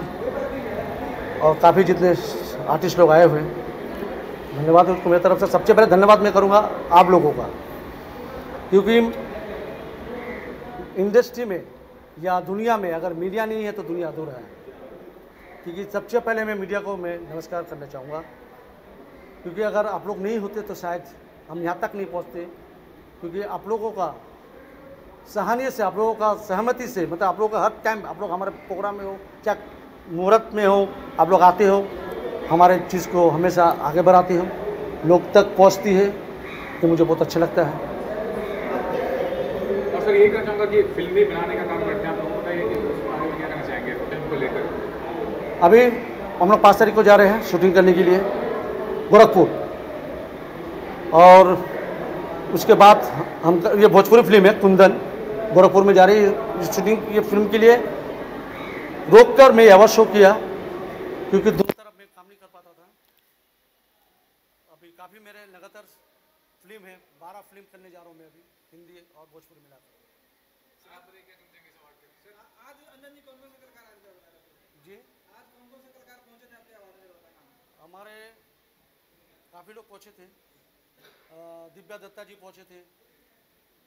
और काफ़ी जितने आर्टिस्ट लोग आए हुए, धन्यवाद उनको मेरी तरफ से। सबसे पहले धन्यवाद मैं करूँगा आप लोगों का, क्योंकि इंडस्ट्री में या दुनिया में अगर मीडिया नहीं है तो दुनिया अधूरा है। क्योंकि सबसे पहले मैं मीडिया को मैं नमस्कार करना चाहूँगा, क्योंकि अगर आप लोग नहीं होते तो शायद हम यहाँ तक नहीं पहुँचते। क्योंकि आप लोगों का सहायता से, आप लोगों का सहमति से, मतलब आप लोगों का हर टाइम आप लोग हमारे प्रोग्राम में हो, चाहे मुहूर्त में हो, आप लोग आते हो, हमारे चीज़ को हमेशा आगे बढ़ाती हो, लोग तक पहुँचती है, तो मुझे बहुत अच्छा लगता है। और सर यही कहना चाहूँगा कि फिल्म भी बनाने का काम करते हैं आप लोगों को, बताइए कि उस बारे में क्या कहना चाहेंगे फिल्म को लेकर? अभी हम लोग 5 तारीख को जा रहे हैं शूटिंग करने के लिए गोरखपुर, और उसके बाद हम ये भोजपुरी फिल्म है कुंदन, गोरखपुर में जा रही है शूटिंग। ये फिल्म के लिए रोक कर मैं अवश्य शो किया, क्योंकि दोनों तरफ मैं काम नहीं कर पाता था। अभी काफ़ी मेरे लगातार फिल्म है, 12 फिल्म करने जा रहा हूँ मैं अभी, हिंदी और भोजपुरी मिलाकर। आज अंजन जी कौन कौन से कलाकार आए थे? जी, आज कौन कौन से कलाकार पहुंचे थे आपके अवार्ड में? हमारे काफ़ी लोग पहुँचे थे। दिव्या दत्ता जी पहुँचे थे,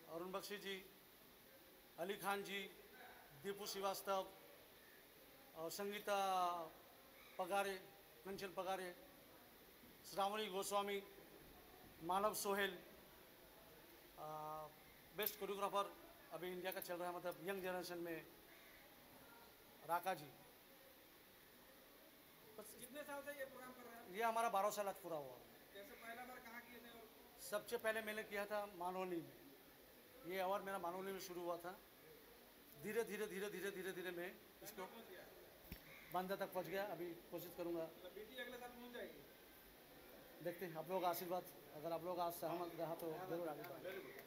अरुण बख्शी जी, अली खान जी, दीपू श्रीवास्तव और संगीता पगारे, कंचन पगारे, श्रावणी गोस्वामी, मानव सोहेल, बेस्ट कोरियोग्राफर अभी इंडिया का चल रहा है, मतलब यंग जनरेशन में राका जी। बस कितने साल से ये प्रोग्राम कर रहे हैं? ये हमारा 12 साल आज पूरा हुआ। कैसे पहला बार कहाँ किए थे? और सबसे पहले मैंने किया था मानोनी में। ये अवार्ड मेरा मानोनी में शुरू हुआ था। धीरे धीरे धीरे धीरे धीरे धीरे मैं इसको बांदा तक पहुंच गया। अभी कोशिश करूंगा, बेटी अगले साल पहुंच जाएगी। देखते हैं आप लोगों का आशीर्वाद, अगर आप लोग आज सहमत रहा तो जरूर आगे बढ़ेंगे।